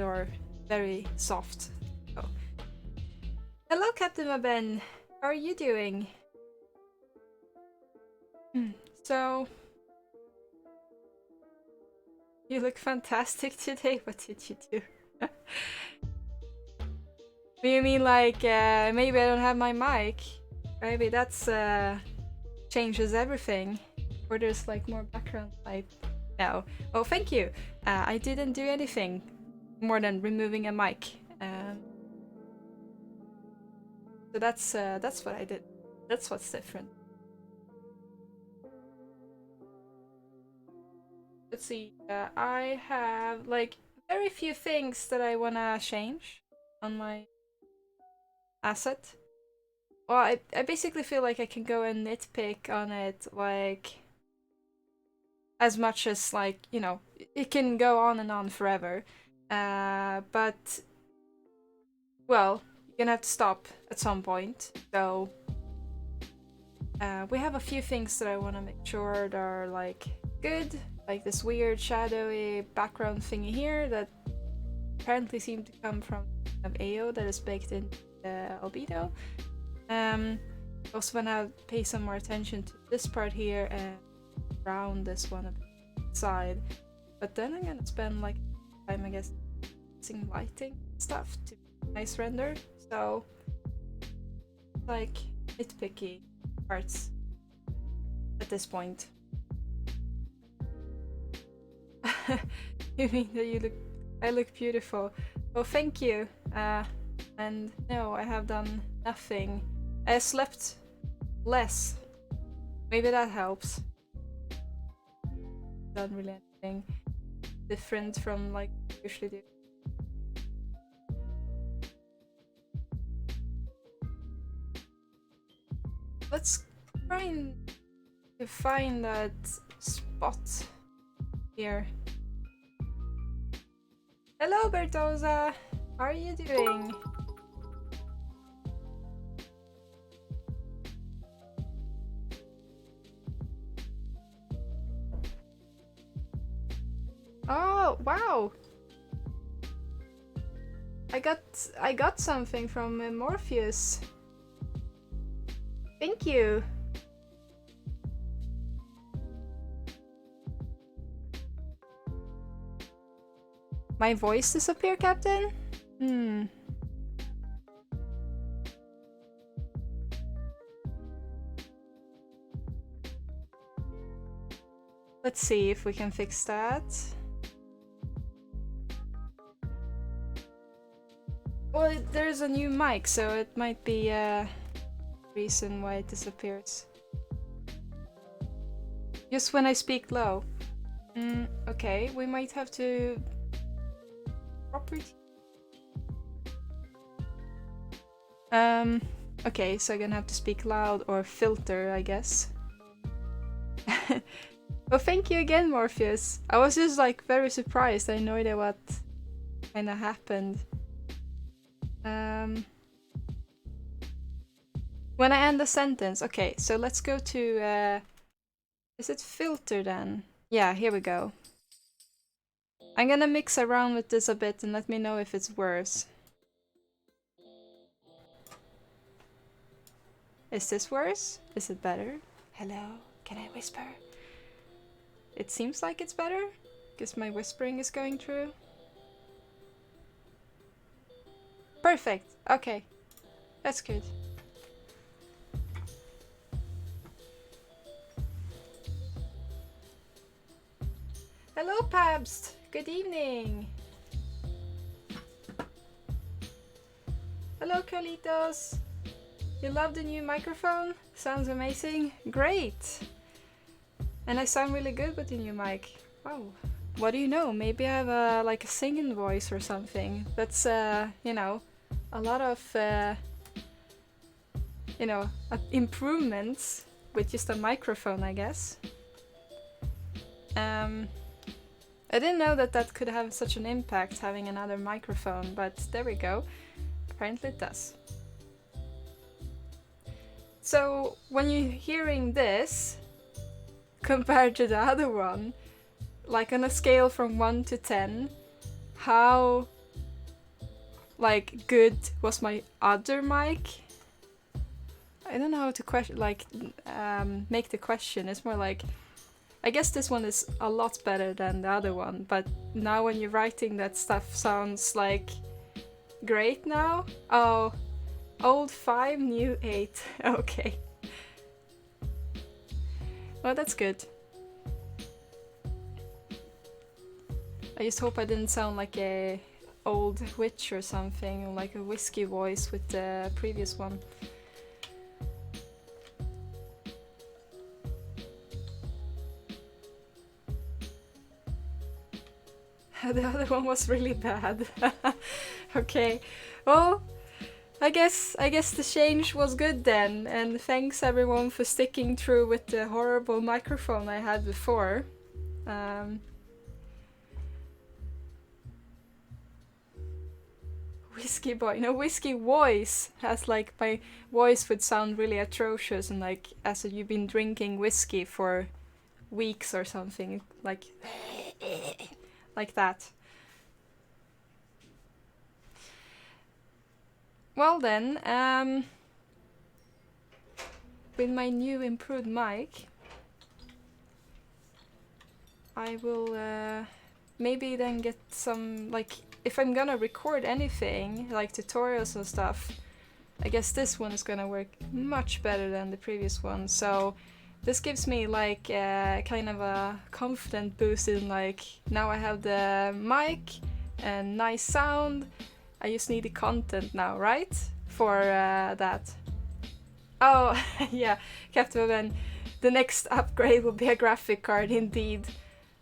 or very soft. Oh. Hello, Captain Maben. How are you doing? So, you look fantastic today. What did you do? Do you mean like maybe I don't have my mic? Maybe that's changes everything. Or there's like more background light. No. Oh, thank you. I didn't do anything more than removing a mic. So that's what I did. That's what's different. Let's see. I have like very few things that I wanna change on my asset. Well, I basically feel like I can go and nitpick on it like as much as like, you know, it can go on and on forever. But well, you're gonna have to stop at some point. So we have a few things that I want to make sure that are like good, like this weird shadowy background thingy here that apparently seemed to come from an AO that is baked in the albedo. Also want to pay some more attention to this part here and round this one a bit side. But then I'm gonna spend like time, I guess, using lighting stuff to nice render. So like nitpicky parts at this point. You mean that I look beautiful? Oh, thank you. And no, I have done nothing. I slept less. Maybe that helps. Done really anything different from like I usually do. Let's try and find that spot here. Hello, Bertoza! How are you doing? Oh, wow! I got something from Morpheus. Thank you. My voice disappear, Captain? Let's see if we can fix that. Well, there's a new mic, so it might be a reason why it disappears. Just when I speak low. Okay, we might have to... Property? Okay, so I'm gonna have to speak loud or filter, I guess. Well, thank you again, Morpheus. I was just like very surprised. I had no idea what kinda happened. When I end the sentence. Okay, so let's go to... is it filter then? Yeah, here we go. I'm gonna mix around with this a bit and let me know if it's worse. Is this worse? Is it better? Hello? Can I whisper? It seems like it's better. Guess my whispering is going through. Perfect. Okay. That's good. Hello, Pabst. Good evening. Hello, Carlitos. You love the new microphone? Sounds amazing. Great. And I sound really good with the new mic. Wow. What do you know? Maybe I have like a singing voice or something. That's, you know, a lot of, you know, improvements with just a microphone, I guess. I didn't know that that could have such an impact, having another microphone, but there we go. Apparently it does. So when you're hearing this, compared to the other one, like on a scale from 1 to 10, how like good was my other mic. I don't know how to make the question. It's more like, I guess this one is a lot better than the other one, but now when you're writing that stuff sounds like great now. Oh, old 5, new 8. Okay. Well, that's good. I just hope I didn't sound like a old witch or something, like a whiskey voice with the previous one. The other one was really bad. Okay, well, I guess the change was good then, and thanks everyone for sticking through with the horrible microphone I had before. Whiskey boy, no, whiskey voice has like, my voice would sound really atrocious, and like as if you've been drinking whiskey for weeks or something, like that. Well then, with my new improved mic, I will maybe then get some, like, if I'm gonna record anything, like tutorials and stuff, I guess this one is gonna work much better than the previous one. So this gives me like kind of a confident boost in like, now I have the mic and nice sound. I just need the content now, right? For that. Oh, yeah, Captain Ben. The next upgrade will be a graphic card, indeed.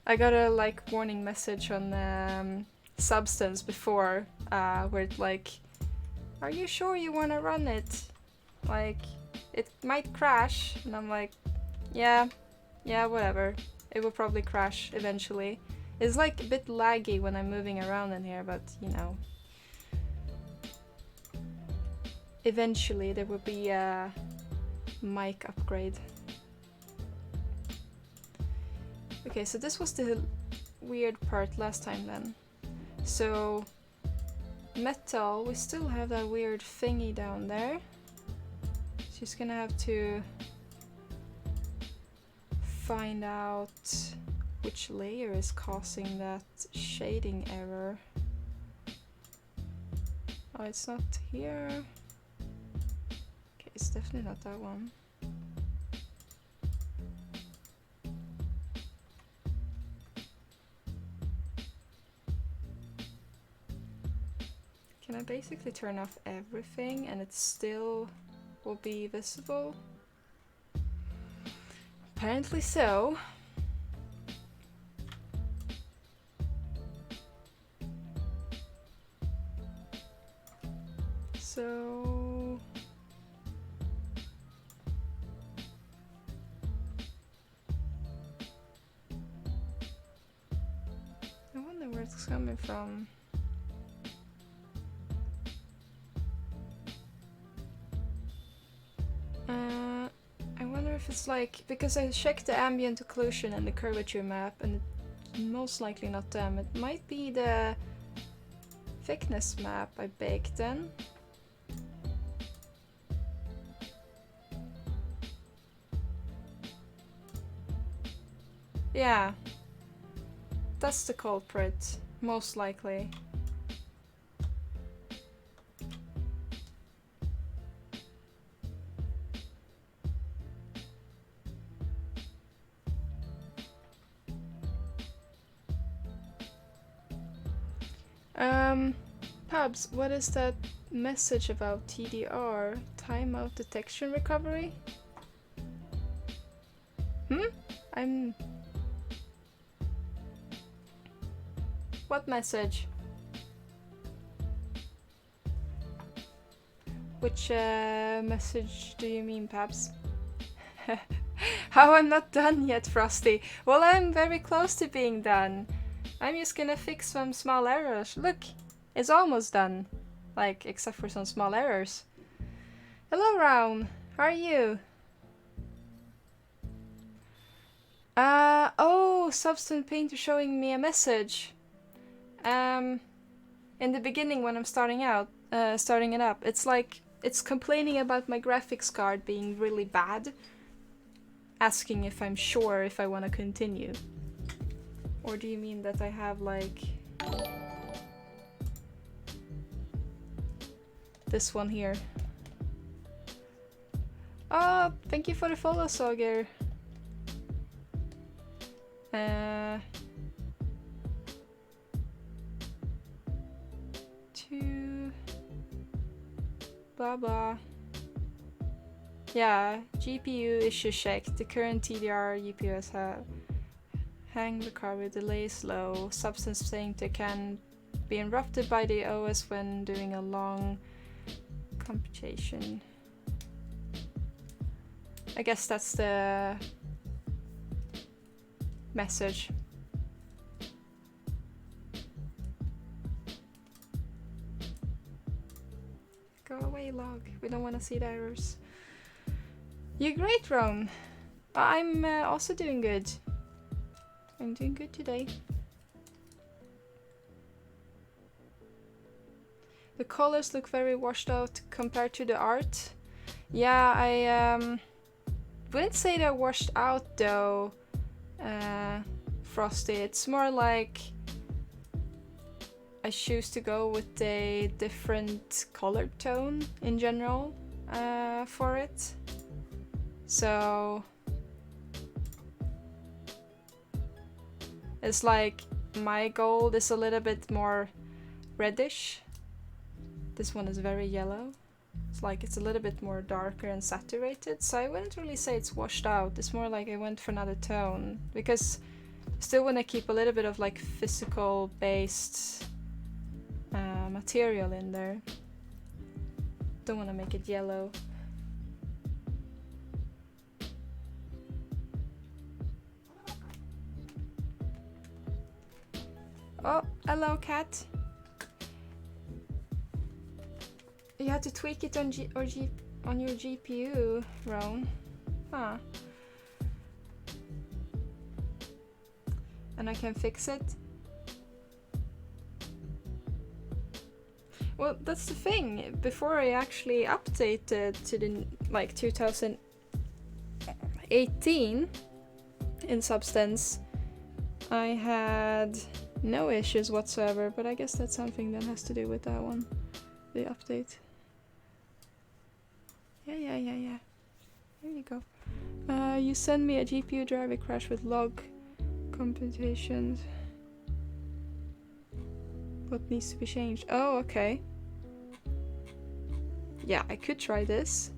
I got a like warning message on Substance before, where it's like, are you sure you want to run it? Like, it might crash. And I'm like, yeah, whatever. It will probably crash eventually. It's like a bit laggy when I'm moving around in here, but you know. Eventually there will be a mic upgrade. Okay, so this was the weird part last time then. So metal, we still have that weird thingy down there. Just gonna have to find out which layer is causing that shading error. Oh, it's not here. Okay, it's definitely not that one. Can I basically turn off everything and it still will be visible? Apparently so. So I wonder where it's coming from. I wonder if it's like, because I checked the ambient occlusion and the curvature map and it's most likely not them. It might be the thickness map I baked in. Yeah, that's the culprit, most likely. Pabs, what is that message about TDR? Timeout detection recovery? I'm... What message? Which message do you mean, Pabs? How I'm not done yet, Frosty? Well, I'm very close to being done. I'm just gonna fix some small errors. Look, it's almost done. Like, except for some small errors. Hello, Round. How are you? Oh, Substance Painter showing me a message. in the beginning when I'm starting it up, it's like it's complaining about my graphics card being really bad, asking if I'm sure if I want to continue. Or do you mean that I have like this one here? Oh, thank you for the follow, Sager. Two blah blah. Yeah, GPU issue checked. The current TDR UPS have hang recovery delay slow. Substance saying they can be interrupted by the OS when doing a long computation. I guess that's the message. Go away, log. We don't want to see the errors. You're great, Rome. I'm also doing good. I'm doing good today. The colors look very washed out compared to the art. Yeah, I wouldn't say they're washed out though, Frosty. It's more like I choose to go with a different color tone in general for it. So it's like my gold is a little bit more reddish. This one is very yellow. It's like it's a little bit more darker and saturated, so I wouldn't really say it's washed out. It's more like I went for another tone because I still want to keep a little bit of like physical based material in there. Don't want to make it yellow. Oh, hello, cat. You had to tweak it on on your GPU, Ron. Huh. And I can fix it? Well, that's the thing. Before I actually updated to the like 2018 in Substance, I had no issues whatsoever, but I guess that's something that has to do with that one, the update. Yeah. There you go. You send me a GPU driver crash with log computations. What needs to be changed? Oh, okay. Yeah, I could try this.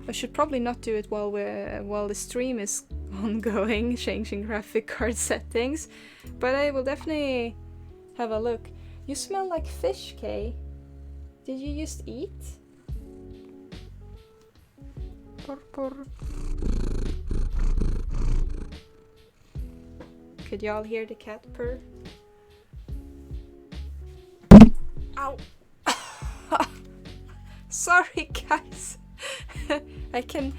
I should probably not do it while the stream is ongoing, changing graphic card settings. But I will definitely have a look. You smell like fish, Kay. Did you just eat? Purr, purr. Could y'all hear the cat purr? Ow! Sorry, guys. I can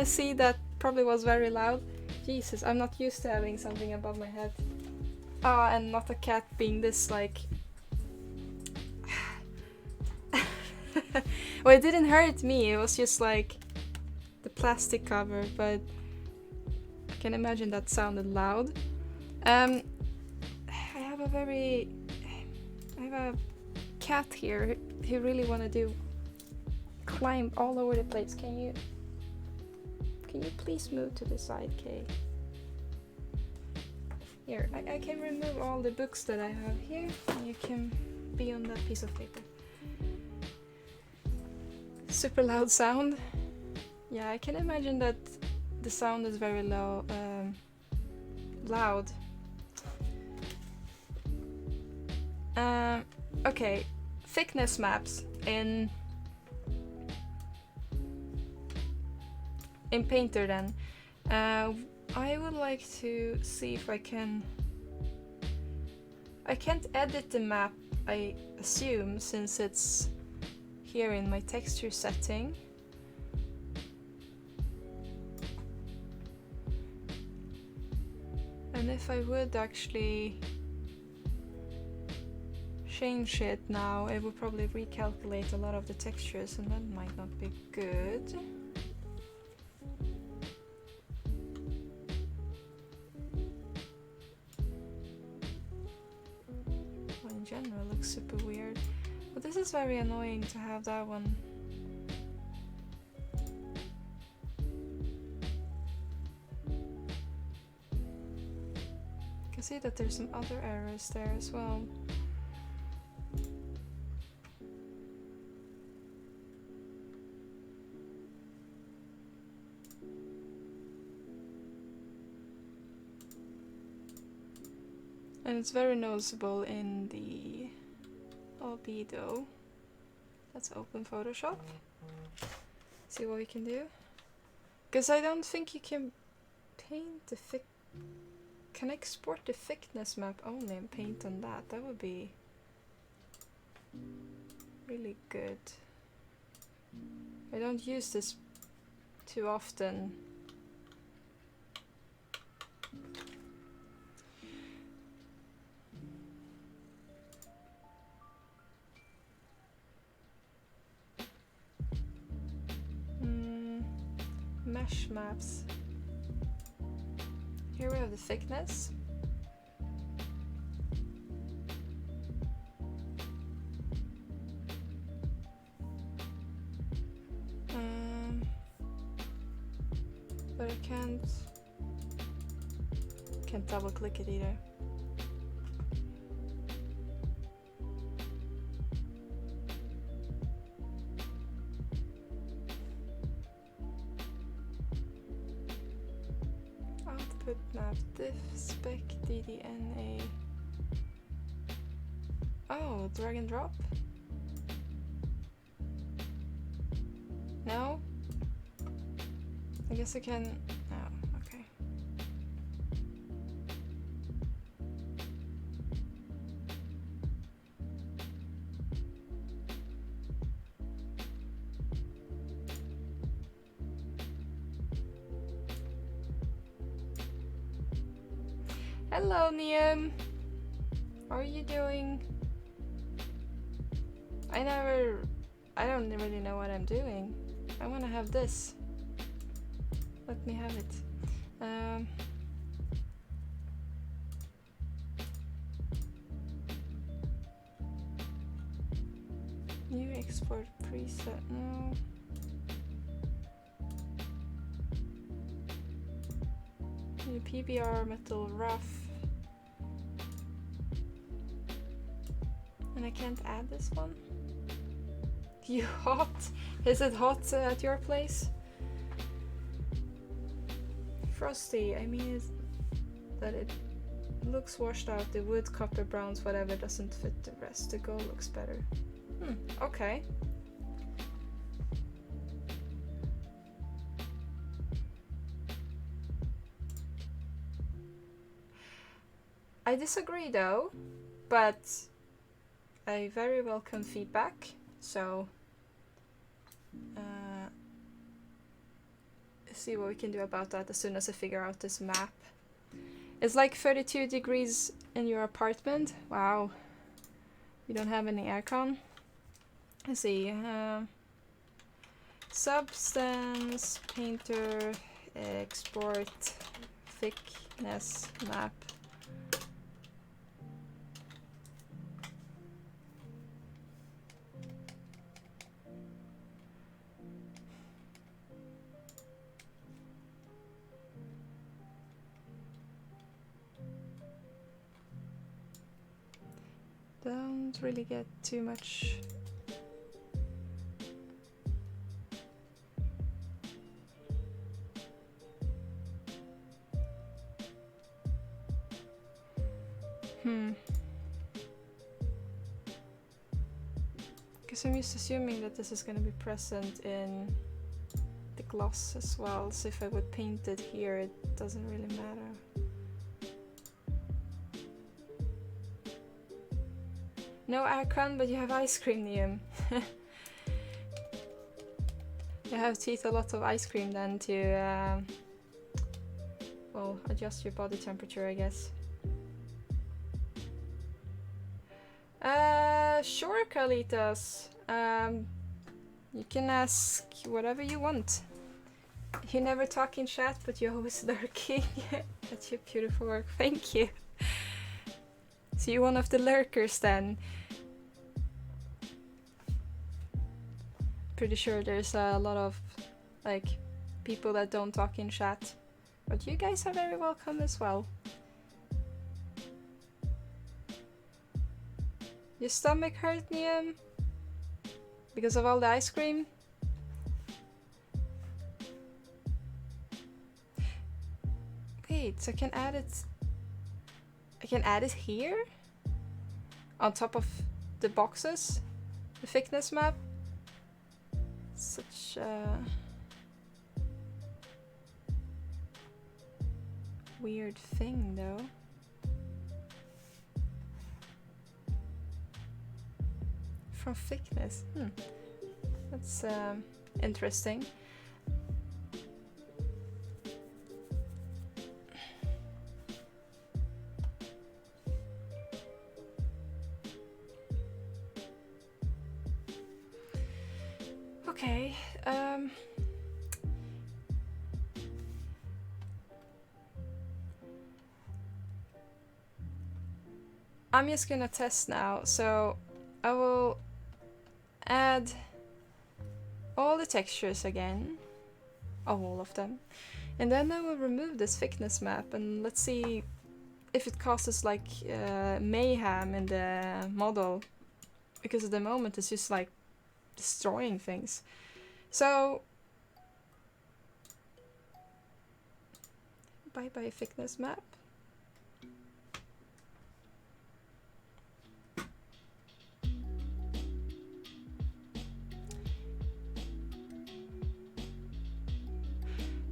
see that probably was very loud. Jesus, I'm not used to having something above my head. And not a cat being this like. Well, it didn't hurt me. It was just like the plastic cover, but I can imagine that sounded loud. I have a cat here who really want to climb all over the place. Can you please move to the side, Kay? Here, I can remove all the books that I have here, and you can be on that piece of paper. Super loud sound. Yeah, I can imagine that the sound is very loud. Okay, thickness maps in Painter then. I would like to see if I can't edit the map, I assume, since it's here in my texture setting. And if I would actually change it now, it would probably recalculate a lot of the textures, and that might not be good. Well, in general, it looks super weird. But this is very annoying to have that one. I can see that there's some other errors there as well. And it's very noticeable in the albedo. Let's open Photoshop. See what we can do. Because I don't think you can paint the can export the thickness map only and paint on that. That would be really good. I don't use this too often. Mesh maps. Here we have the thickness. But I can't double click it either. Output map diff spec ddna. Oh, drag and drop? No? I guess I can. Oh, okay. Hello, Niam. How are you doing? I don't really know what I'm doing. I want to have this. Let me have it. New export preset. No. New PBR metal rough. And I can't add this one. You hot? Is it hot at your place? Frosty, I mean that it looks washed out. The wood, copper, browns, whatever doesn't fit the rest. The gold looks better. Okay. I disagree though, but I very welcome feedback, so see what we can do about that as soon as I figure out this map. It's like 32 degrees in your apartment. Wow. You don't have any aircon? Let's see. Substance, painter, export, thickness, map. Don't really get too much. Because I'm just assuming that this is going to be present in the gloss as well, so if I would paint it here, it doesn't really matter. No aircon, but you have ice cream, Liam. You have to eat a lot of ice cream then to, well, adjust your body temperature, I guess. Sure, Carlitos. You can ask whatever you want. You never talk in chat, but you're always lurking. That's your beautiful work. Thank you. So you're one of the lurkers then. Pretty sure there's a lot of like people that don't talk in chat, but you guys are very welcome as well. Your stomach hurt, Niam? Because of all the ice cream? Wait, so I can add it... I can add it here? On top of the boxes? The thickness map? Such a... weird thing, though. From thickness? That's interesting. Okay, I'm just gonna test now, so I will add all the textures again, all of them, and then I will remove this thickness map and let's see if it causes like mayhem in the model, because at the moment it's just like destroying things. So bye bye thickness map.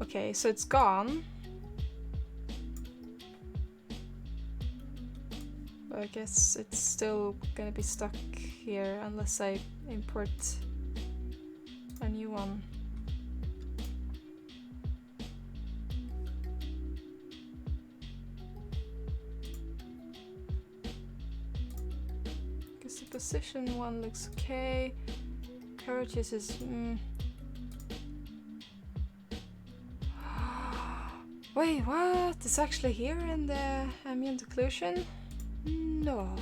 Okay, so it's gone. But I guess it's still gonna be stuck here unless I import a new one. Because the position one looks okay. Courageous is... Wait, what? It's actually here in the ambient occlusion? No.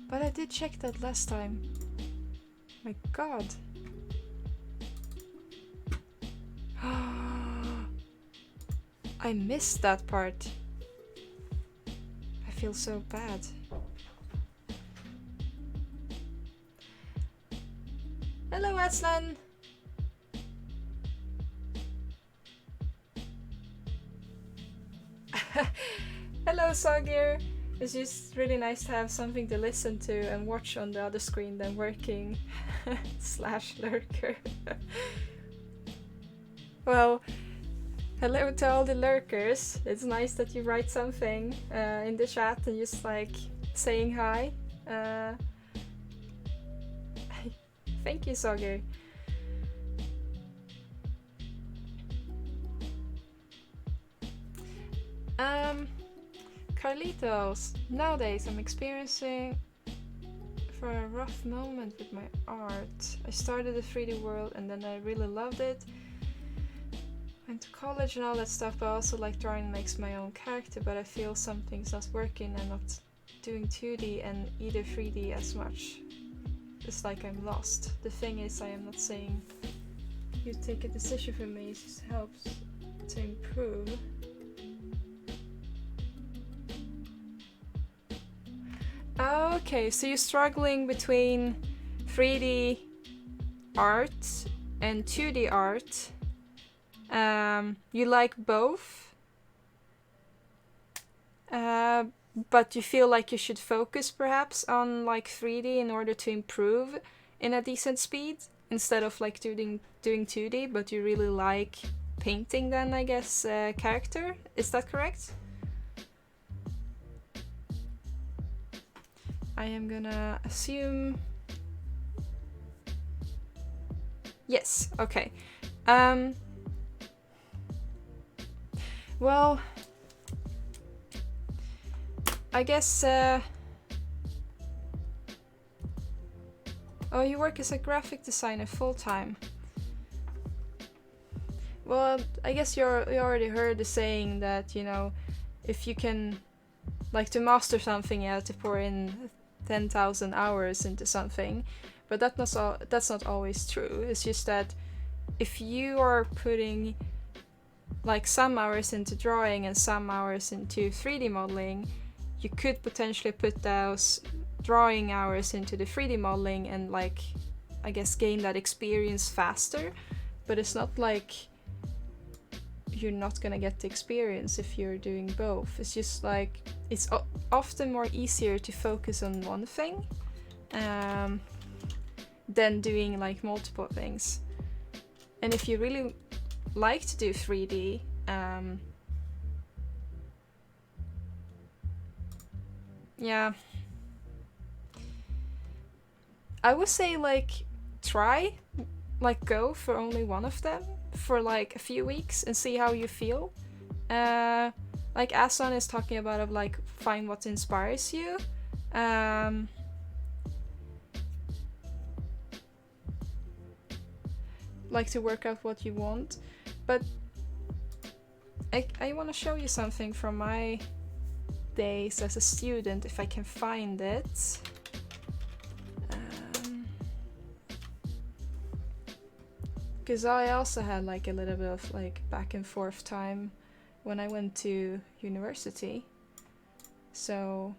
But I did check that last time. My god. I missed that part. I feel so bad. Hello, Aslan! Hello, Sogir! It's just really nice to have something to listen to and watch on the other screen than working slash lurker. Well, hello to all the lurkers. It's nice that you write something in the chat and just like saying hi. Thank you, Sogir. Carlitos, nowadays I'm experiencing for a rough moment with my art. I started the 3D world and then I really loved it. Went to college and all that stuff, but I also like drawing makes my own character, but I feel something's not working and not doing 2D and either 3D as much. It's like I'm lost. The thing is, I am not saying you take a decision for me, it just helps to improve. Okay, so you're struggling between 3D art and 2D art. You like both, but you feel like you should focus perhaps on like 3D in order to improve in a decent speed instead of like doing 2D, but you really like painting then, I guess, character. Is that correct? I am gonna assume... Yes, okay. Well, I guess Oh, you work as a graphic designer full-time. Well, I guess you already heard the saying that, you know, if you can, like, to master something, you have to pour in 10,000 hours into something. But that's not always true. It's just that if you are putting, like, some hours into drawing and some hours into 3D modeling, you could potentially put those drawing hours into the 3D modeling and, like, I guess gain that experience faster. But it's not like you're not gonna get the experience if you're doing both. It's just like it's often more easier to focus on one thing than doing like multiple things. And if you really like to do 3D, yeah, I would say like try, like go for only one of them for like a few weeks and see how you feel. Like Asan is talking about of like find what inspires you. Like to work out what you want. But I want to show you something from my days as a student if I can find it. Because I also had like a little bit of like back and forth time when I went to university. So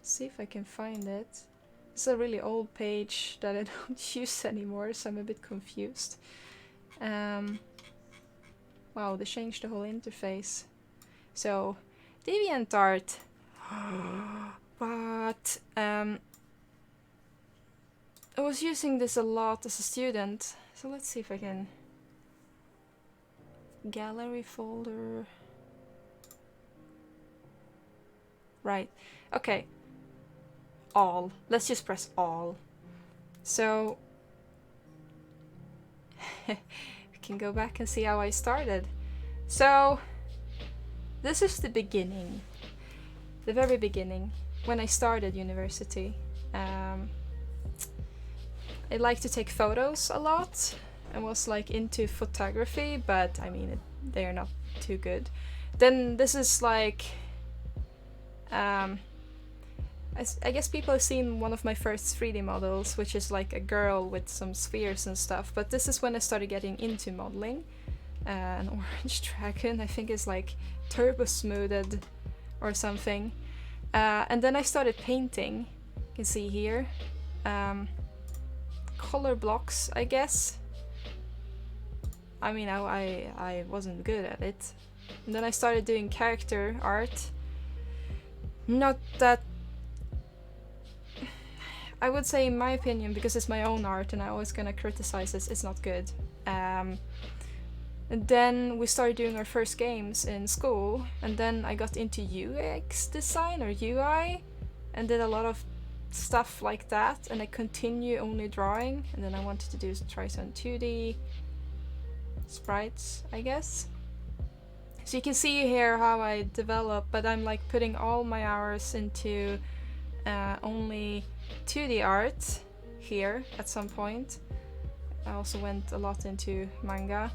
see if I can find it. It's a really old page that I don't use anymore, so I'm a bit confused. Wow, they changed the whole interface. So DeviantArt. What? I was using this a lot as a student. So let's see if I can... Gallery folder... Right, okay. All. Let's just press all. So... we can go back and see how I started. So... This is the beginning. The very beginning. When I started university. I like to take photos a lot. I was like into photography, but I mean, they're not too good. Then this is like, I guess people have seen one of my first 3D models, which is like a girl with some spheres and stuff. But this is when I started getting into modeling. An orange dragon, I think is like turbo smoothed or something. And then I started painting. You can see here. Color blocks, I guess. I mean, I wasn't good at it. And then I started doing character art. Not that... I would say, in my opinion, because it's my own art and I'm always gonna criticize this, it's not good. And then we started doing our first games in school, and then I got into UX design or UI and did a lot of stuff like that, and I continue only drawing, and then I wanted to try some 2D sprites, I guess. So you can see here how I develop, but I'm like putting all my hours into only 2D art here at some point. I also went a lot into manga.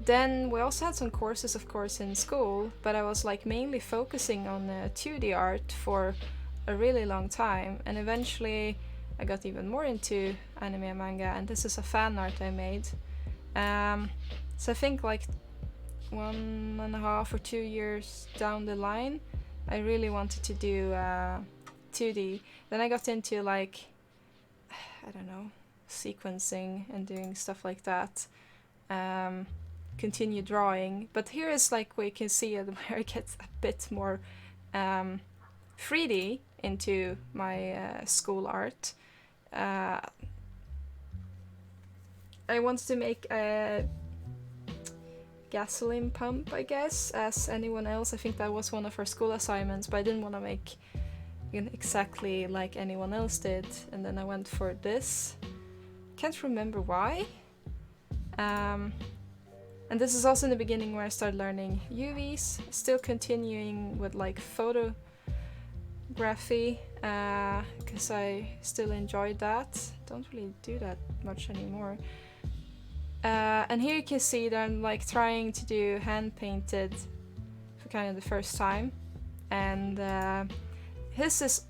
Then we also had some courses, of course, in school, but I was like mainly focusing on 2D art for a really long time, and eventually I got even more into anime and manga, and this is a fan art I made. So I think like 1.5 or 2 years down the line, I really wanted to do 2D. Then I got into like, I don't know, sequencing and doing stuff like that. Continue drawing, but here is like where you can see it, where it gets a bit more 3D into my school art. I wanted to make a gasoline pump, I guess, as anyone else. I think that was one of our school assignments, but I didn't want to make exactly like anyone else did, and then I went for this. Can't remember why. And this is also in the beginning where I started learning UVs, still continuing with like photography, because I still enjoyed that. Don't really do that much anymore. And here you can see that I'm like trying to do hand painted for kind of the first time, and this is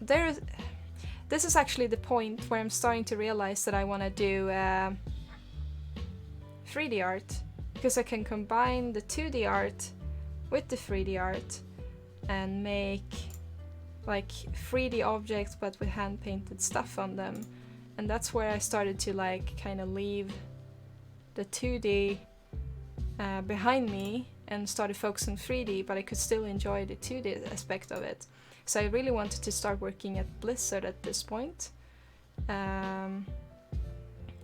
actually the point where I'm starting to realize that I want to do 3D art, because I can combine the 2D art with the 3D art and make like 3D objects but with hand painted stuff on them. And that's where I started to like kind of leave the 2D behind me and started focusing 3D, but I could still enjoy the 2D aspect of it. So I really wanted to start working at Blizzard at this point. And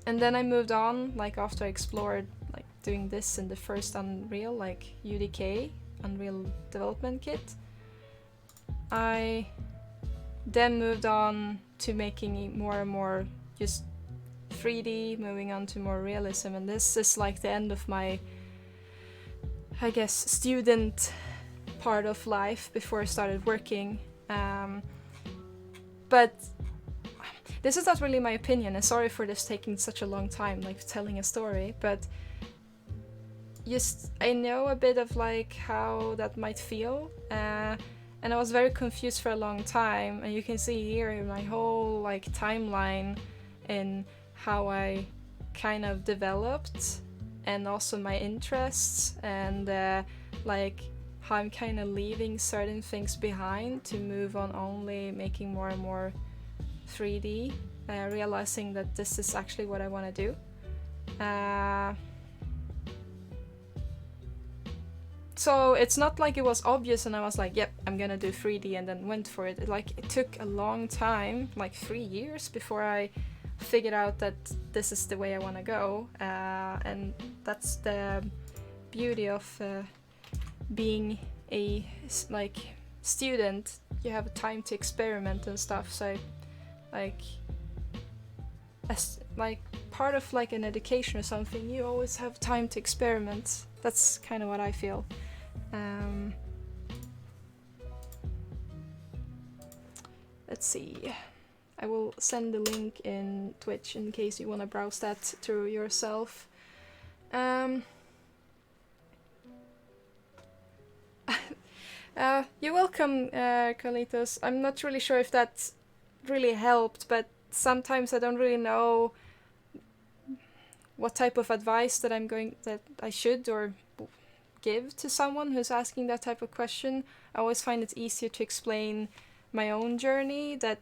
then I moved on, like after I explored like doing this in the first Unreal, like UDK, Unreal Development Kit. I then moved on to making more and more just 3D, moving on to more realism, and this is like the end of my, I guess, student part of life before I started working. But this is not really my opinion, and sorry for this taking such a long time, like telling a story, but just I know a bit of like how that might feel, and I was very confused for a long time, and you can see here my whole like timeline in how I kind of developed, and also my interests, and like how I'm kind of leaving certain things behind to move on only making more and more 3D, realizing that this is actually what I want to do. So it's not like it was obvious and I was like, yep, I'm gonna do 3D and then went for it. It took a long time, like 3 years, before I figured out that this is the way I want to go. And that's the beauty of being a like student. You have time to experiment and stuff. So like as like part of like an education or something, you always have time to experiment. That's kind of what I feel. Let's see. I will send the link in Twitch in case you want to browse that through yourself. You're welcome, Carlitos. I'm not really sure if that really helped, but sometimes I don't really know what type of advice that I should or give to someone who's asking that type of question. I always find it easier to explain my own journey, that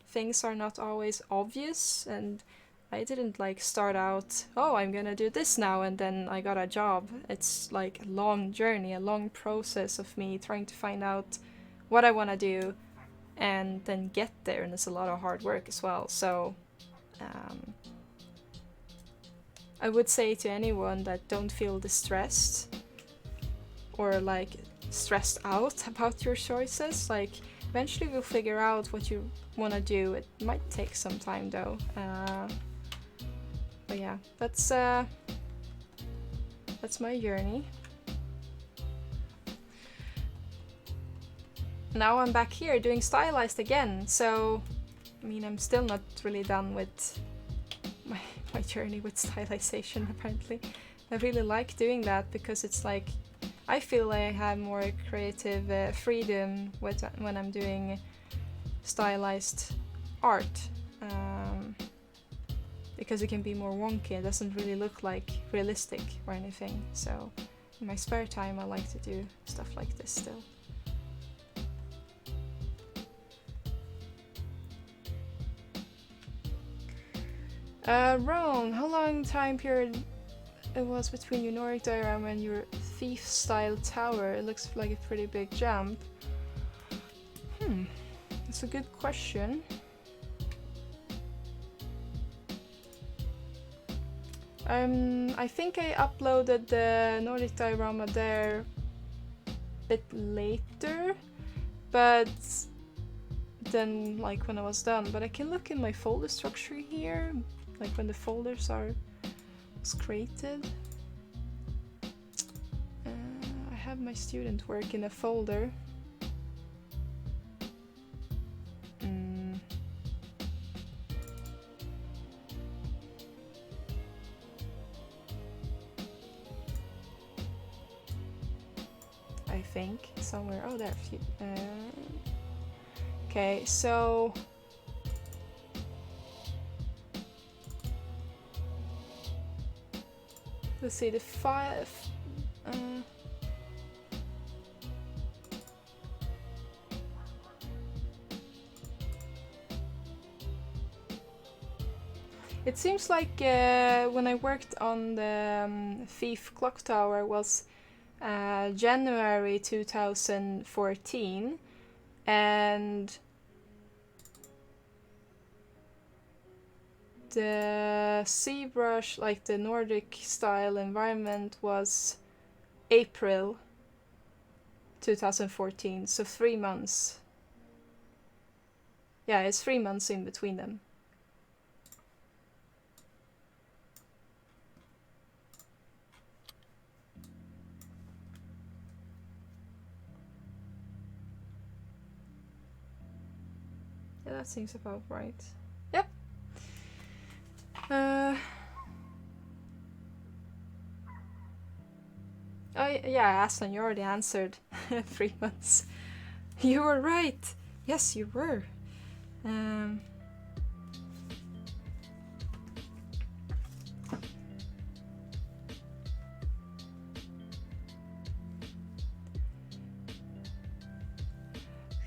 things are not always obvious, and I didn't like start out, oh, I'm gonna do this now, and then I got a job. It's like a long journey, a long process of me trying to find out what I want to do and then get there, and it's a lot of hard work as well. So I would say to anyone that don't feel distressed or like stressed out about your choices, like eventually we'll figure out what you want to do. It might take some time though. But yeah, that's my journey. Now I'm back here doing Stylized again, so I mean I'm still not really done with my journey with stylization apparently. I really like doing that because it's like I feel I have more creative freedom when I'm doing stylized art, because it can be more wonky. It doesn't really look like realistic or anything. So in my spare time I like to do stuff like this still. Ron, how long time period it was between your Nordic diorama and your thief-style tower? It looks like a pretty big jump. That's a good question. I think I uploaded the Nordic diorama there a bit later, but then like when I was done. But I can look in my folder structure here, like when the folders was created. I have my student work in a folder. I think, somewhere. Oh, there. Okay, so let's see the 5. It seems like when I worked on the Thief Clock Tower was January 2014, and the Zbrush, like the Nordic style environment, was April 2014, so 3 months. Yeah, it's 3 months in between them. Yeah, that seems about right. Yep. Oh yeah, Aslan, you already answered. 3 months. You were right. Yes, you were.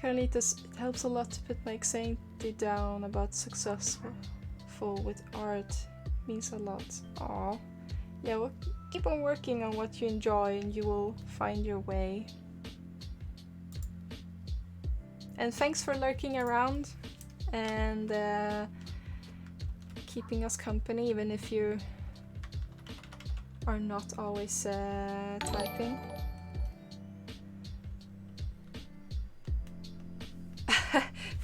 Carlitos, it helps a lot to put my anxiety down about successful with art. It means a lot. Aw. Yeah, well, keep on working on what you enjoy and you will find your way. And thanks for lurking around and keeping us company, even if you are not always typing.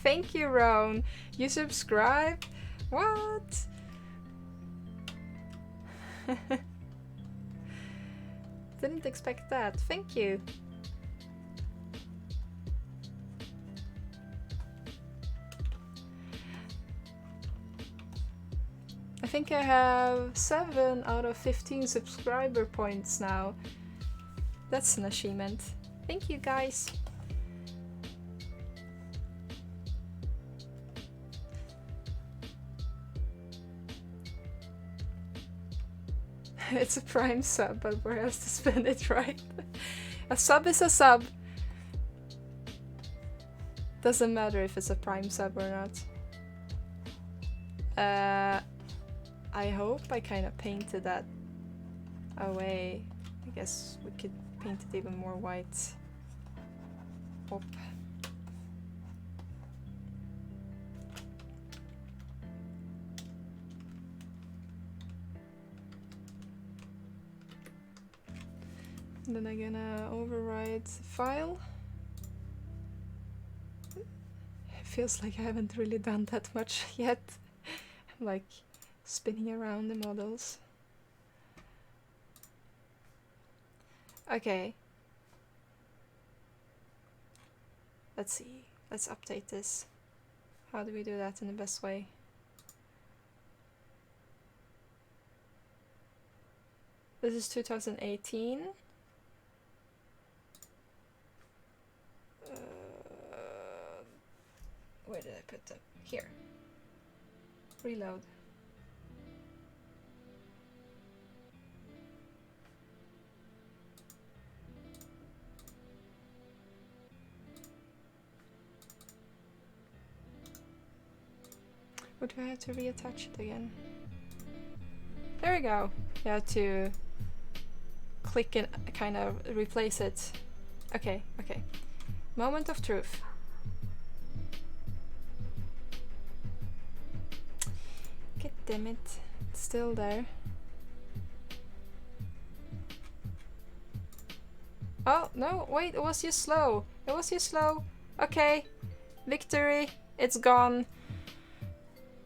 Thank you, Roan. You subscribed? What? Didn't expect that. Thank you. I think I have 7 out of 15 subscriber points now. That's an achievement. Thank you, guys. It's a Prime sub, but where else to spend it, right? A sub is a sub. Doesn't matter if it's a Prime sub or not. I hope I kind of painted that away. I guess we could paint it even more white. Op. And then I'm gonna override the file. It feels like I haven't really done that much yet. I'm like spinning around the models. Okay. Let's see. Let's update this. How do we do that in the best way? This is 2018. Where did I put them? Here. Reload. Or do I have to reattach it again? There we go. You have to click and kind of replace it. Okay, okay. Moment of truth. God damn it. It's still there. Oh, no, wait, it was you slow. It was you slow. Okay. Victory. It's gone.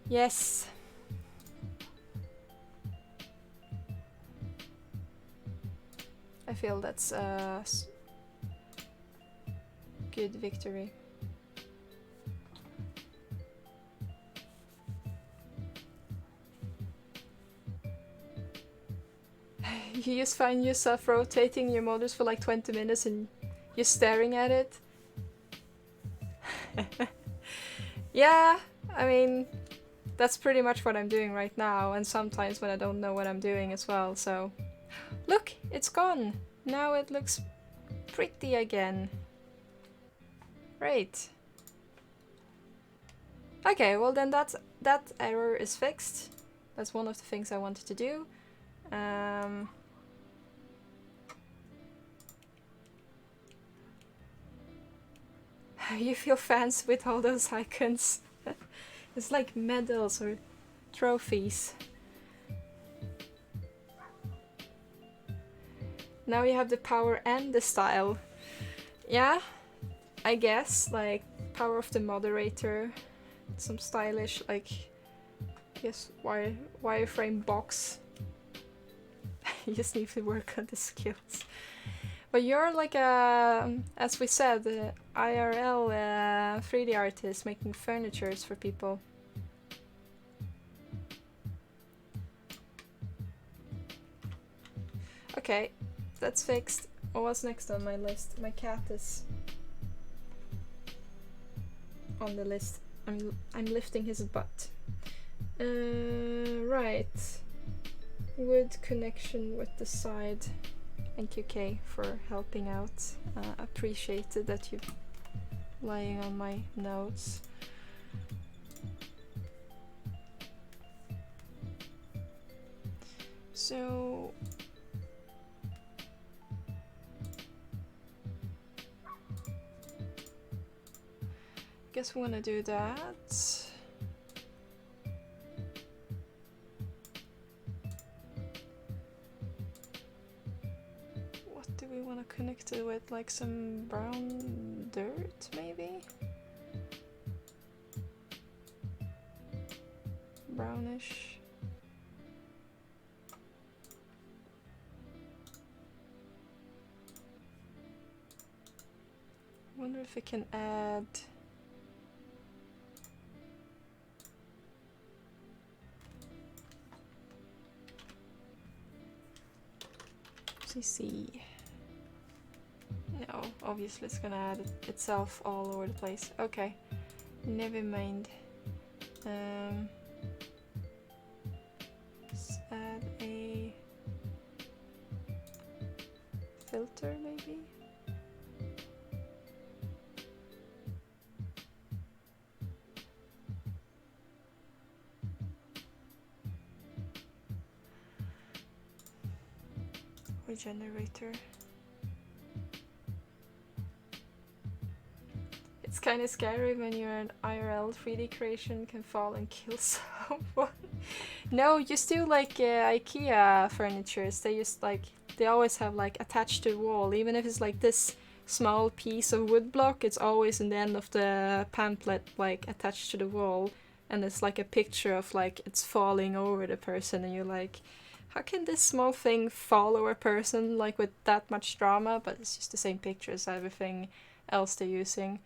Yes. I feel that's a good victory. You just find yourself rotating your models for like 20 minutes and You're staring at it? Yeah, I mean, that's pretty much what I'm doing right now, and sometimes when I don't know what I'm doing as well, so... Look, it's gone! Now it looks pretty again. Great. Okay, well then that error is fixed. That's one of the things I wanted to do. You feel fancy with all those icons. It's like medals or trophies. Now you have the power and the style. Yeah, I guess, like, power of the moderator. Some stylish, like, yes, wireframe box. You just need to work on the skills. But you're like a, as we said, IRL 3D artist making furnitures for people. Okay, that's fixed. What's next on my list? My cat is on the list. I'm lifting his butt. Right. Wood connection with the side. Thank you, Kay, for helping out. Appreciated that you're lying on my notes. So... guess we want to do that. What do we want to connect it with? Like some brown dirt, maybe? Brownish. I wonder if we can add... CC. No, obviously it's gonna add itself all over the place. Okay, never mind. Let's add a filter maybe? Generator. It's kind of scary when you're an IRL 3D creation can fall and kill someone. No, you still like IKEA furnitures. They just like, they always have like attached to the wall, even if it's like this small piece of wood block, it's always in the end of the pamphlet like attached to the wall, and it's like a picture of like it's falling over the person, and you're like, how can this small thing follow a person like with that much drama? But it's just the same picture as everything else they're using.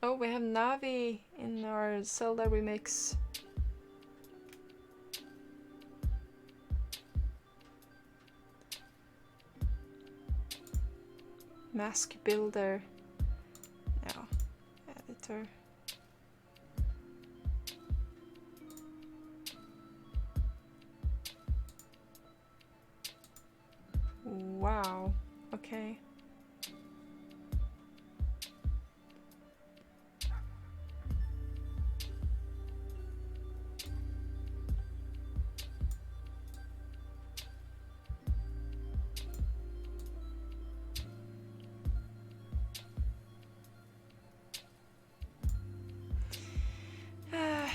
Oh, we have Navi in our Zelda remix. Mask builder. No. Editor. Wow. Okay.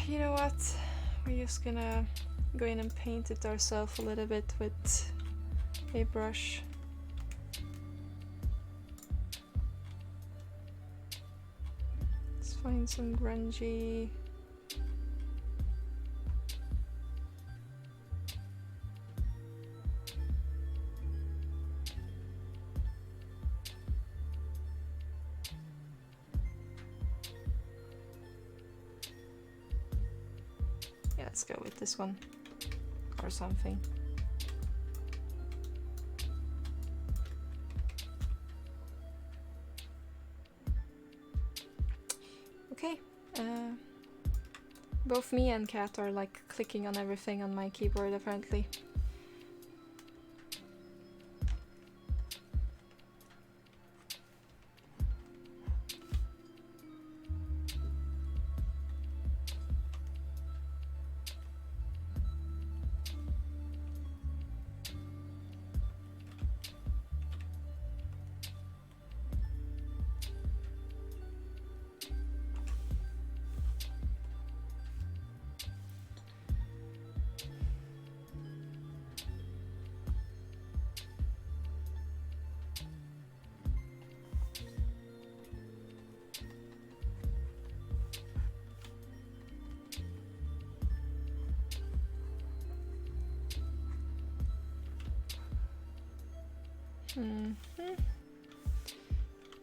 You know what? We're just gonna go in and paint it ourselves a little bit with a brush. Let's find some grungy. Let's go with this one. or something. Okay. Both me and Kat are like clicking on everything on my keyboard apparently.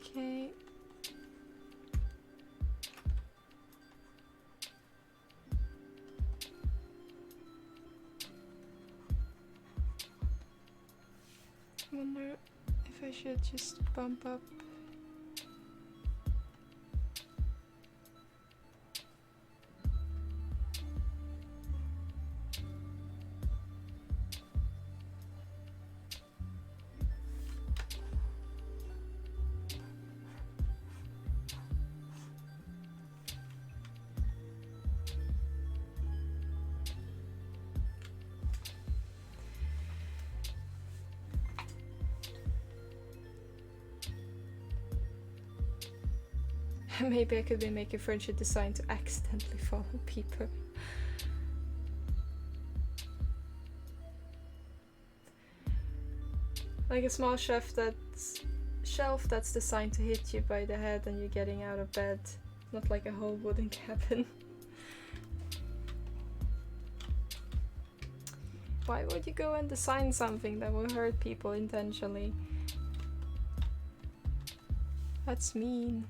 Okay. I wonder if I should just bump up. Maybe I could be making furniture designed to accidentally follow people. Like a small shelf that's designed to hit you by the head and you're getting out of bed. Not like a whole wooden cabin. Why would you go and design something that will hurt people intentionally? That's mean.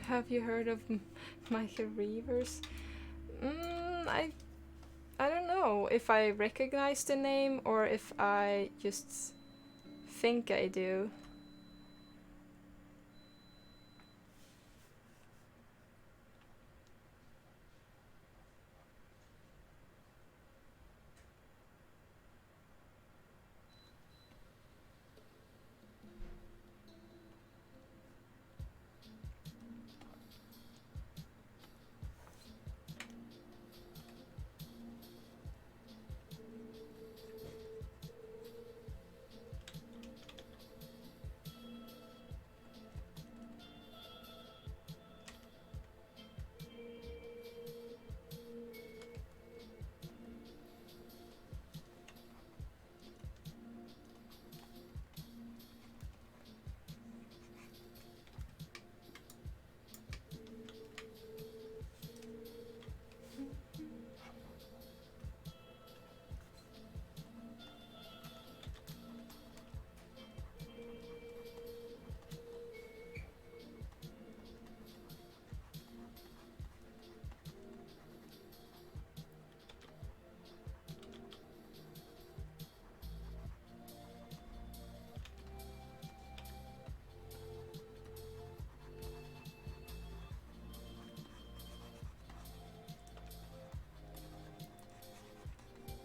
Have you heard of Michael Reavers? I don't know if I recognize the name or if I just think I do.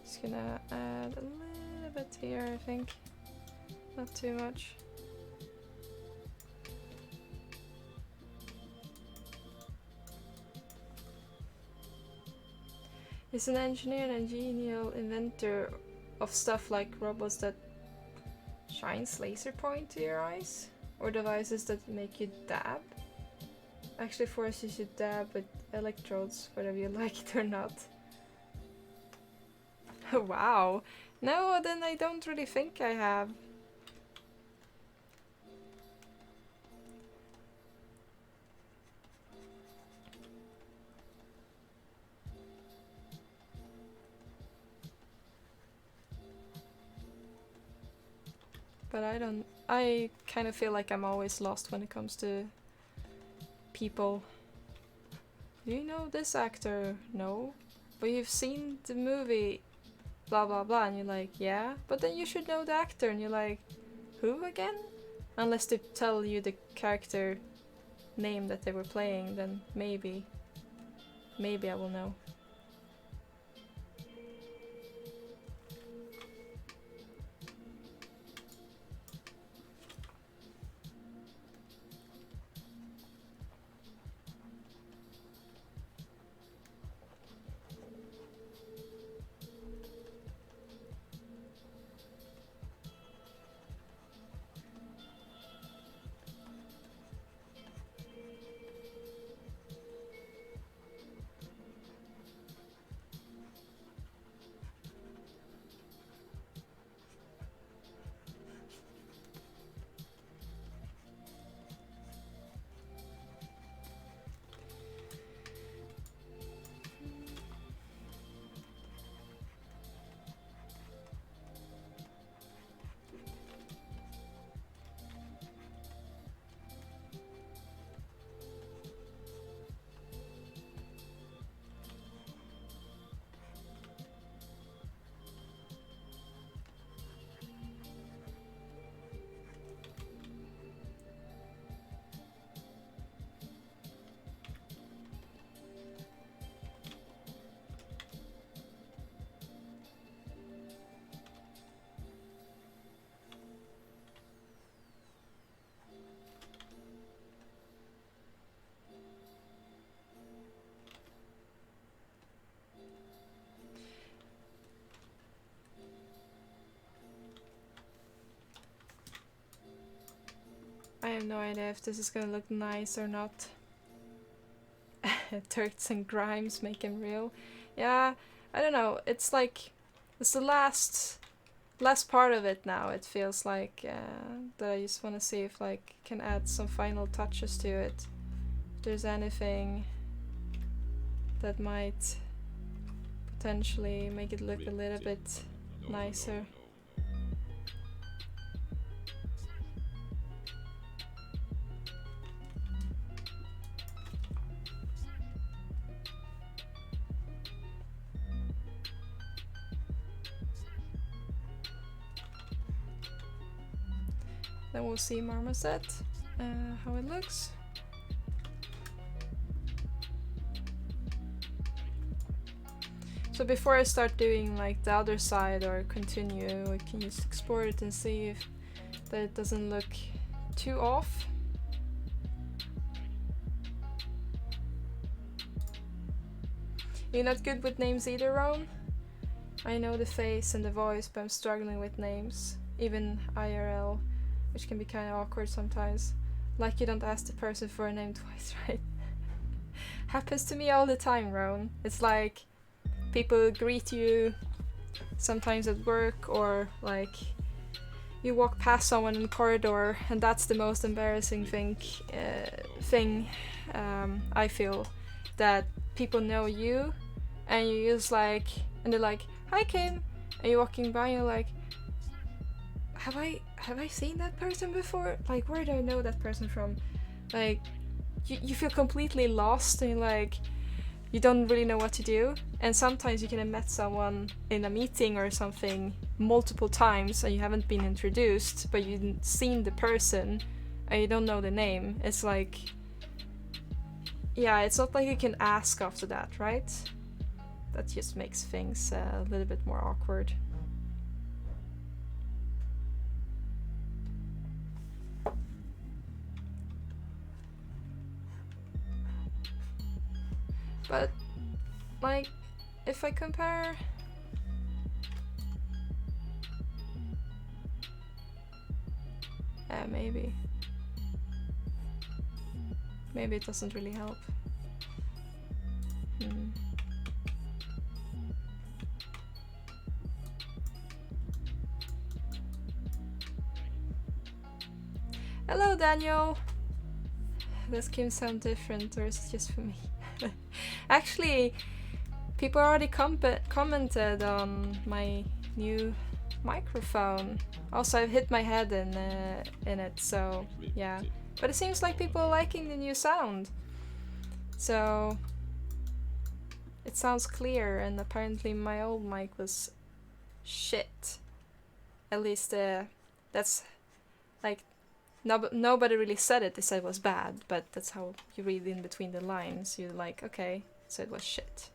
Just gonna add a little bit here, I think. Not too much. He's an engineer and genial inventor of stuff like robots that shines laser point to your eyes, or devices that make you dab. Actually force you to dab with electrodes, whether you like it or not. Wow. No, then I don't really think I have. But I kind of feel like I'm always lost when it comes to people. Do you know this actor? No. But you've seen the movie blah blah blah, and you're like, yeah, but then you should know the actor, and you're like, who again? Unless they tell you the character name that they were playing, then maybe I will know. I have no idea if this is gonna look nice or not. Turks and Grimes make him real. Yeah, I don't know. It's like it's the last part of it now. It feels like that I just want to see if like can add some final touches to it. If there's anything that might potentially make it look a little bit nicer. Then we'll see Marmoset, how it looks. So before I start doing like the other side or continue, I can just export it and see if that it doesn't look too off. You're not good with names either, Ron? I know the face and the voice, but I'm struggling with names, even IRL. Which can be kind of awkward sometimes. Like you don't ask the person for a name twice, right? Happens to me all the time, Roan. It's like people greet you sometimes at work, or like you walk past someone in the corridor, and that's the most embarrassing thing I feel, that people know you and you just like, and they're like, hi Kim, and you're walking by and you're like, have I seen that person before? Like, where do I know that person from? Like, you feel completely lost, and like you don't really know what to do. And sometimes you can have met someone in a meeting or something multiple times and you haven't been introduced, but you've seen the person and you don't know the name. It's like, yeah, it's not like you can ask after that, right? That just makes things a little bit more awkward. But, like, if I compare... maybe. Maybe it doesn't really help. Hello, Daniel! Does Kim sound different, or is it just for me? Actually, people already commented on my new microphone. Also, I've hit my head in it, so yeah. But it seems like people are liking the new sound. So it sounds clear, and apparently my old mic was shit. At least that's like nobody really said it. They said it was bad, but that's how you read in between the lines. You're like, okay, so it was shit.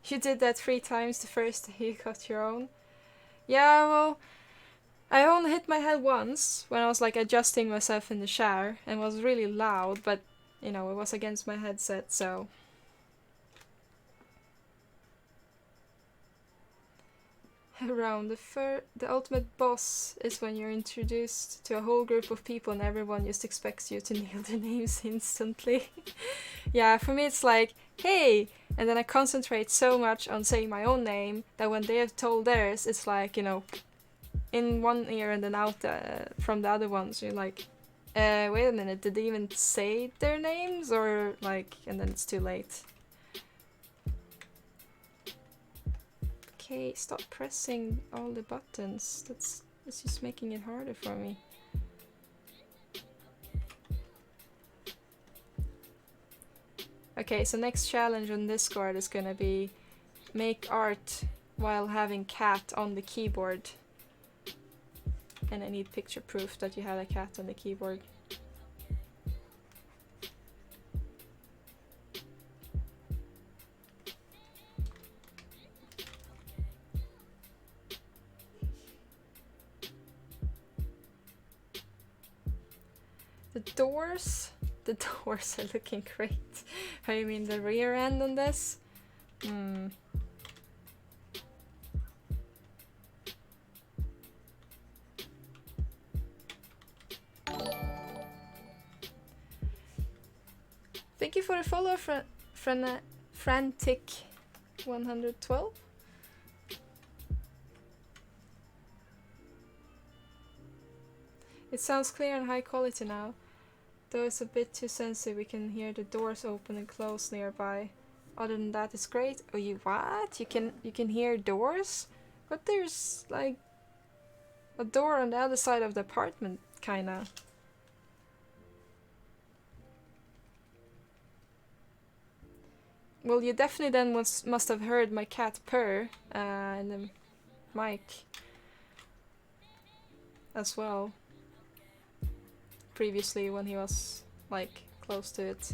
You did that 3 times the first day you got your own. Yeah, well, I only hit my head once when I was like adjusting myself in the shower, and it was really loud, but you know, it was against my headset, so. Around the ultimate boss is when you're introduced to a whole group of people and everyone just expects you to nail their names instantly. Yeah, for me it's like, hey, and then I concentrate so much on saying my own name that when they have told theirs, it's like, you know, in one ear and then out from the other ones. You're like, wait a minute, did they even say their names? Or like, and then it's too late. Okay, stop pressing all the buttons. That's just making it harder for me. Okay, so next challenge on Discord is gonna be make art while having cat on the keyboard. And I need picture proof that you have a cat on the keyboard. The doors are looking great. How you mean the rear end on this? Thank you for the follow, Frantic 112. It sounds clear and high quality now. Though it's a bit too sensitive, we can hear the doors open and close nearby. Other than that, it's great. Oh, what? You can hear doors? But there's like a door on the other side of the apartment, kinda. Well, you definitely then must have heard my cat purr in the mic as well. Previously, when he was like close to it.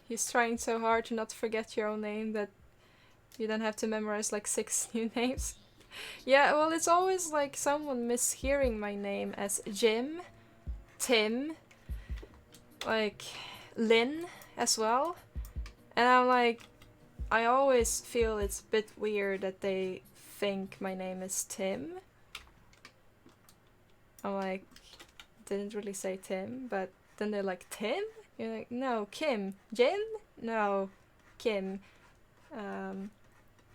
He's trying so hard to not forget your own name that you then have to memorize like 6 new names. Yeah, well, it's always like someone mishearing my name as Jim, Tim, like Lynn as well. And I'm like, I always feel it's a bit weird that they think my name is Tim. I'm like, didn't really say Tim, but then they're like, Tim? You're like, no, Kim. Jim? No, Kim.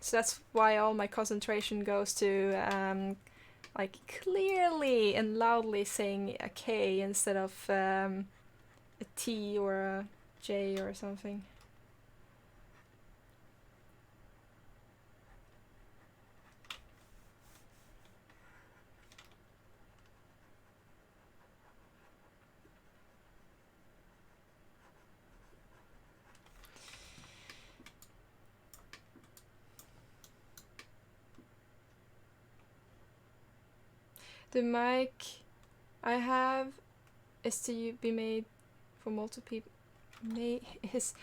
So that's why all my concentration goes to like clearly and loudly saying a K instead of a T or a J or something. The mic I have is to be made for multiple people. Is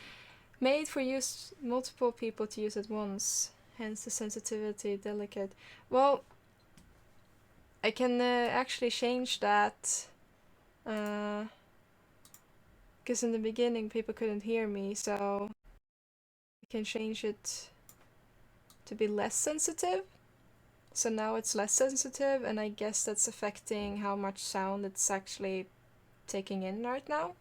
made for use multiple people to use at once. Hence the sensitivity, delicate. Well, I can actually change that. Because in the beginning people couldn't hear me, so I can change it to be less sensitive. So now it's less sensitive, and I guess that's affecting how much sound it's actually taking in right now.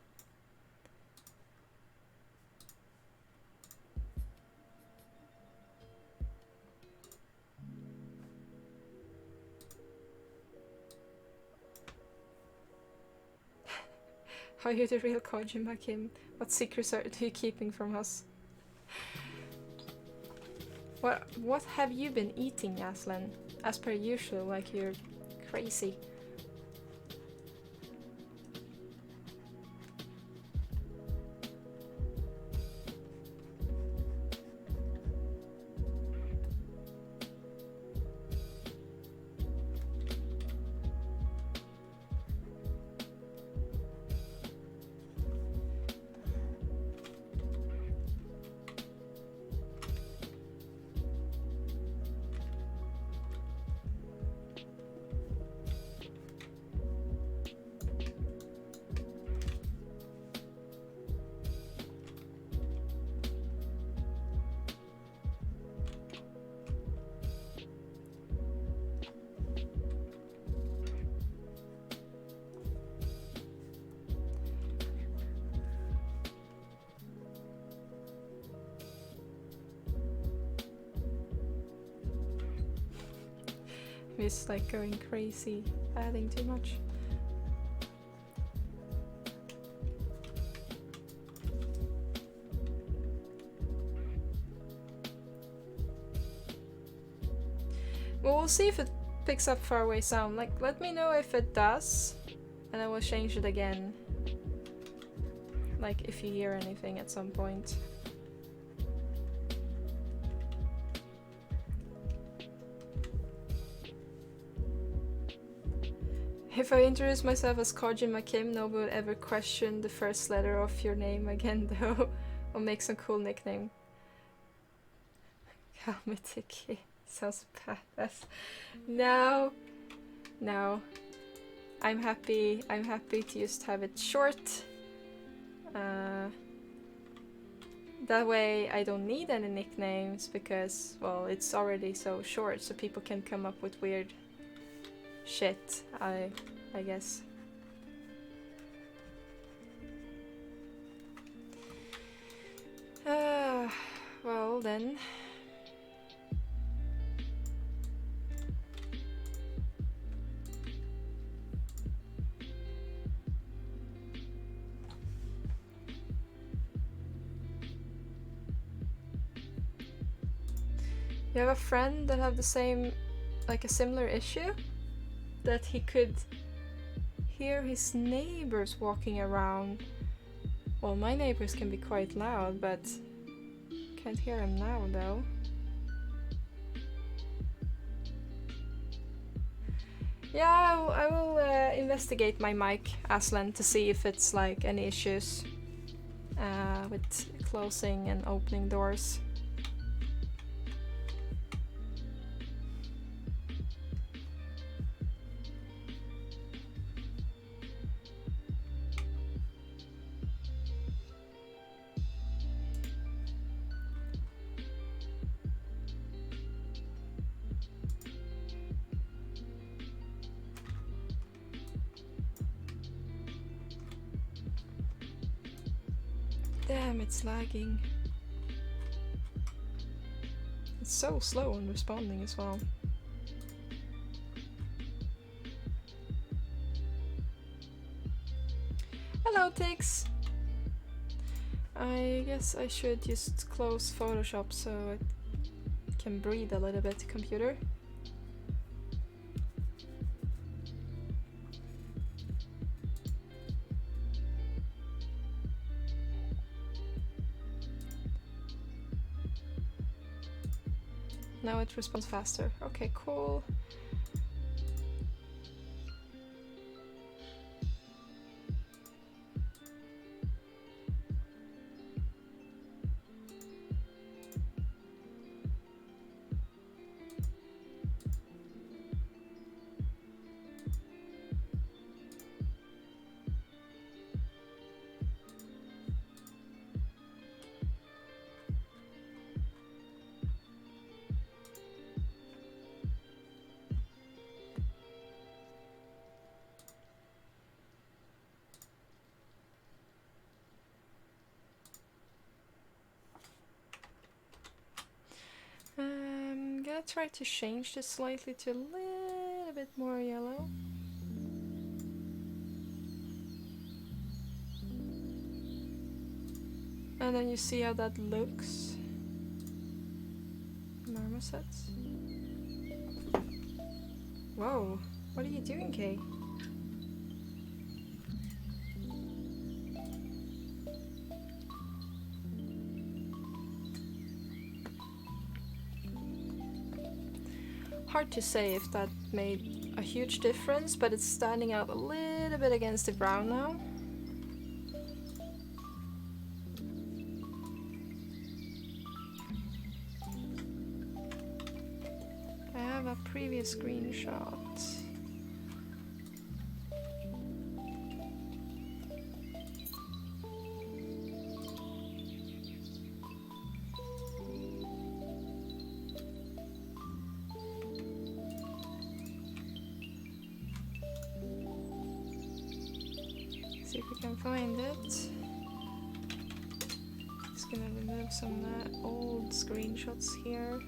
Are you the real Kojima Kim? What secrets are you keeping from us? What have you been eating, Aslan? As per usual, like you're crazy. He's like going crazy, adding too much. Well, we'll see if it picks up faraway sound. Like, let me know if it does, and I will change it again. Like, if you hear anything at some point. If I introduce myself as Kojima Kim, nobody would ever question the first letter of your name again, though. Or make some cool nickname. Kalmitiki. Sounds badass. No. No. I'm happy to just have it short. That way I don't need any nicknames because, well, it's already so short, so people can come up with weird shit, I guess. Well then. You have a friend that have the same, like a similar issue? That he could hear his neighbors walking around. Well, my neighbors can be quite loud, but can't hear him now though. Yeah, I will investigate my mic, Aslan, to see if it's like any issues with closing and opening doors. Damn, it's lagging. It's so slow in responding as well. Hello, Tix! I guess I should just close Photoshop so it can breathe a little bit, computer. Now it responds faster. Okay, cool. might try to change this slightly to a little bit more yellow. And then you see how that looks. Marmosets. Whoa, what are you doing, Kay? Hard to say if that made a huge difference, but it's standing out a little bit against the brown now. I have a previous screenshot. See if we can find it. Just gonna remove some old screenshots here.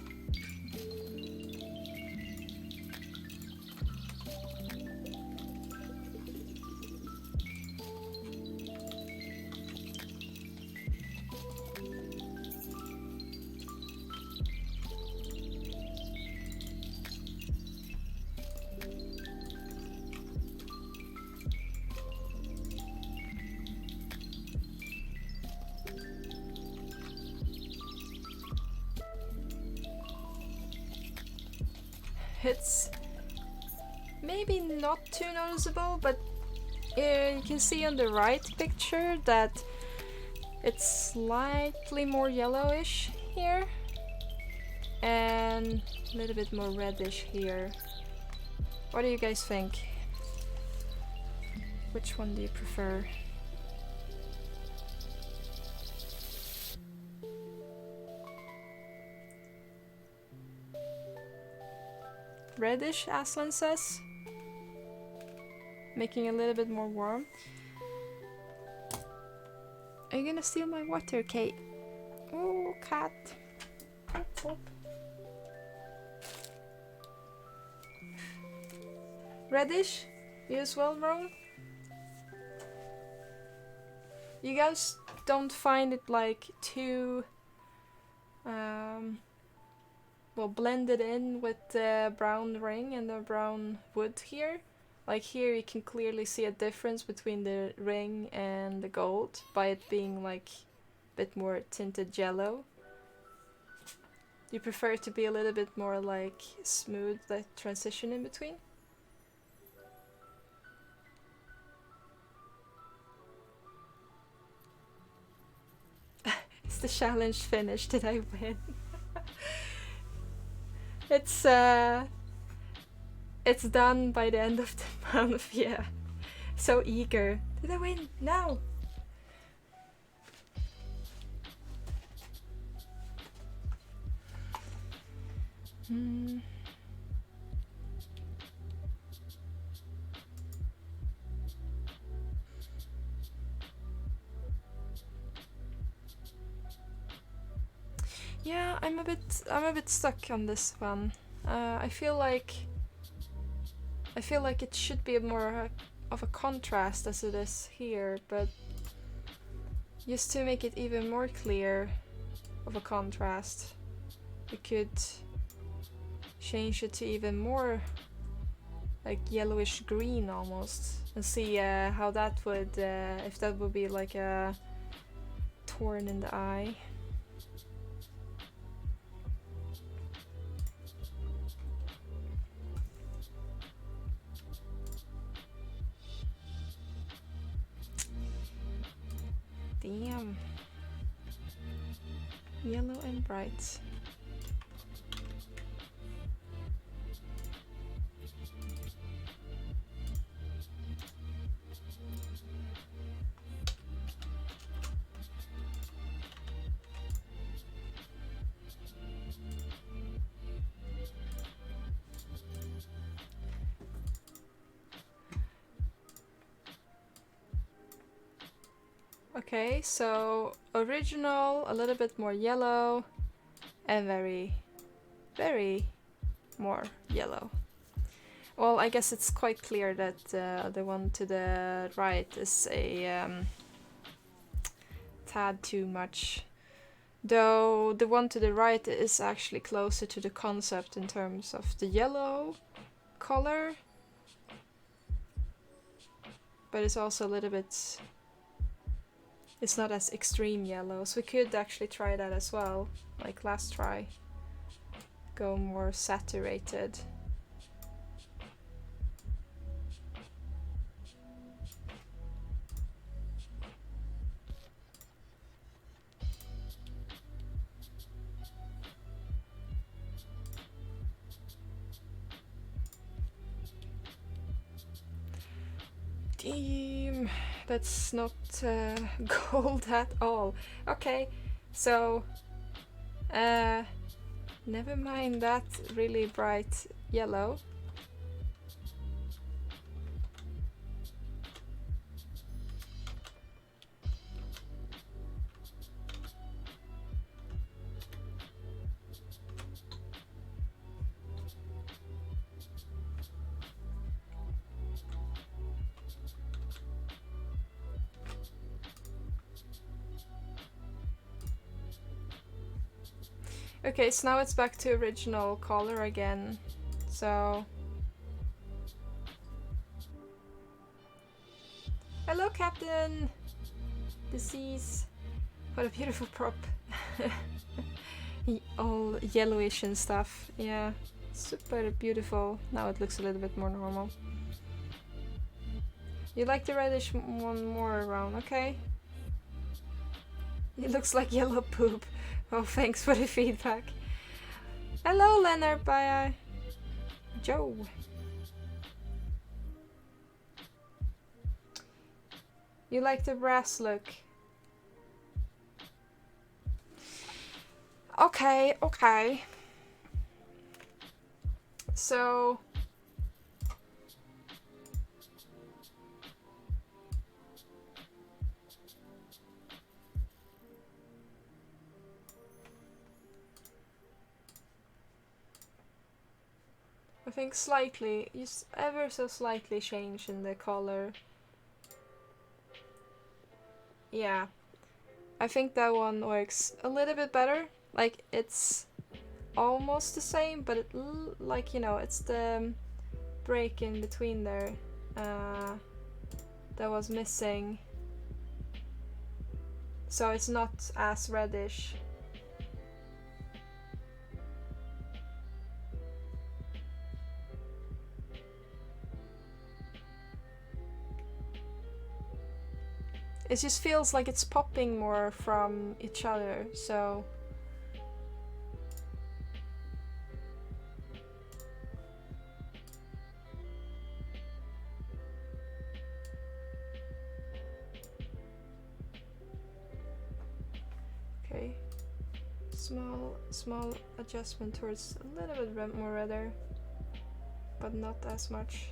It's maybe not too noticeable, but you can see on the right picture that it's slightly more yellowish here and a little bit more reddish here. What do you guys think? Which one do you prefer? Reddish, Aslan says. Making a little bit more warm. Are you gonna steal my water, Kate? Oh, cat. Pop, pop. Reddish? You as well, Rome? You guys don't find it like too well blended in with the brown ring and the brown wood here? Like here you can clearly see a difference between the ring and the gold by it being like a bit more tinted yellow. You prefer it to be a little bit more like smooth, that transition in between? Is the challenge finished? Did I win? It's done by the end of the month, yeah. So eager. Did I win? No! Yeah, I'm a bit stuck on this one. I feel like it should be more of a contrast as it is here, but just to make it even more clear of a contrast, we could change it to even more like yellowish green almost, and see how that would, if that would be like a thorn in the eye. Damn. Yellow and bright. Okay, so original, a little bit more yellow, and very, very more yellow. Well, I guess it's quite clear that the one to the right is a tad too much. Though the one to the right is actually closer to the concept in terms of the yellow color. But it's also a little bit... It's not as extreme yellow, so we could actually try that as well, like last try. Go more saturated. Damn, that's not gold at all. Okay, so never mind that really bright yellow. Okay, so now it's back to original color again. So... Hello, Captain! Disease. What a beautiful prop. All yellowish and stuff. Yeah, super beautiful. Now it looks a little bit more normal. You like the reddish one more around, okay? It looks like yellow poop. Oh, thanks for the feedback. Hello, Leonard. Bye. Joe. You like the brass look? Okay, okay. So... I think slightly, just ever so slightly change in the color. Yeah. I think that one works a little bit better. Like, it's almost the same, but it like, you know, it's the break in between there that was missing. So it's not as reddish. It just feels like it's popping more from each other, so... Okay. Small adjustment towards a little bit more redder, but not as much.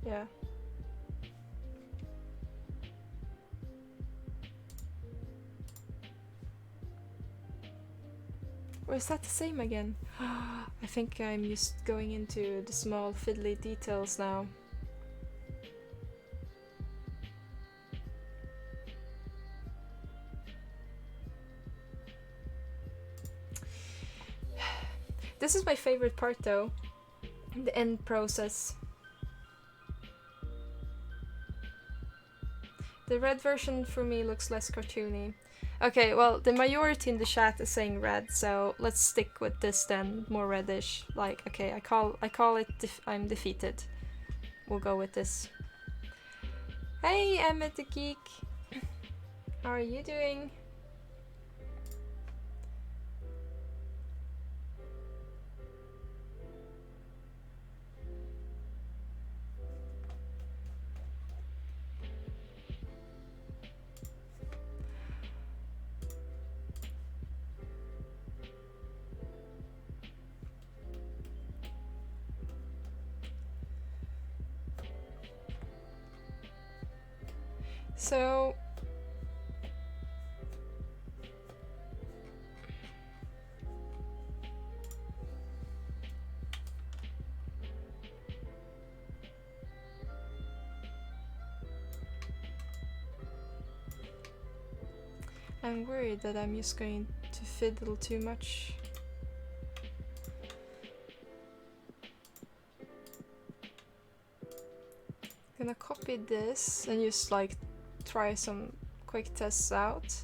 Yeah. Or is that the same again? I think I'm just going into the small fiddly details now. This is my favorite part though, the end process. The red version for me looks less cartoony. Okay, well, the majority in the chat is saying red, so let's stick with this then, more reddish. Like, okay, I call it I'm defeated. We'll go with this. Hey, Emmett the Geek. How are you doing? So I'm worried that I'm just going to fiddle too much. Gonna copy this and just like try some quick tests out.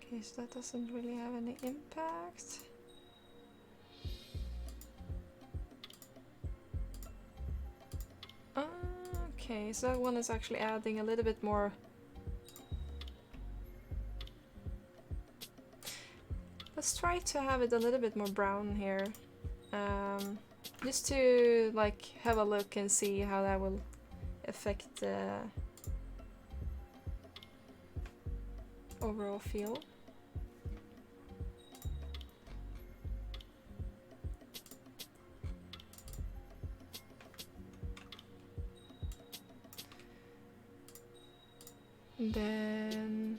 Okay, so that doesn't really have any impact. Okay, so that one is actually adding a little bit more. Let's try to have it a little bit more brown here. Just to like have a look and see how that will affect the overall feel. Then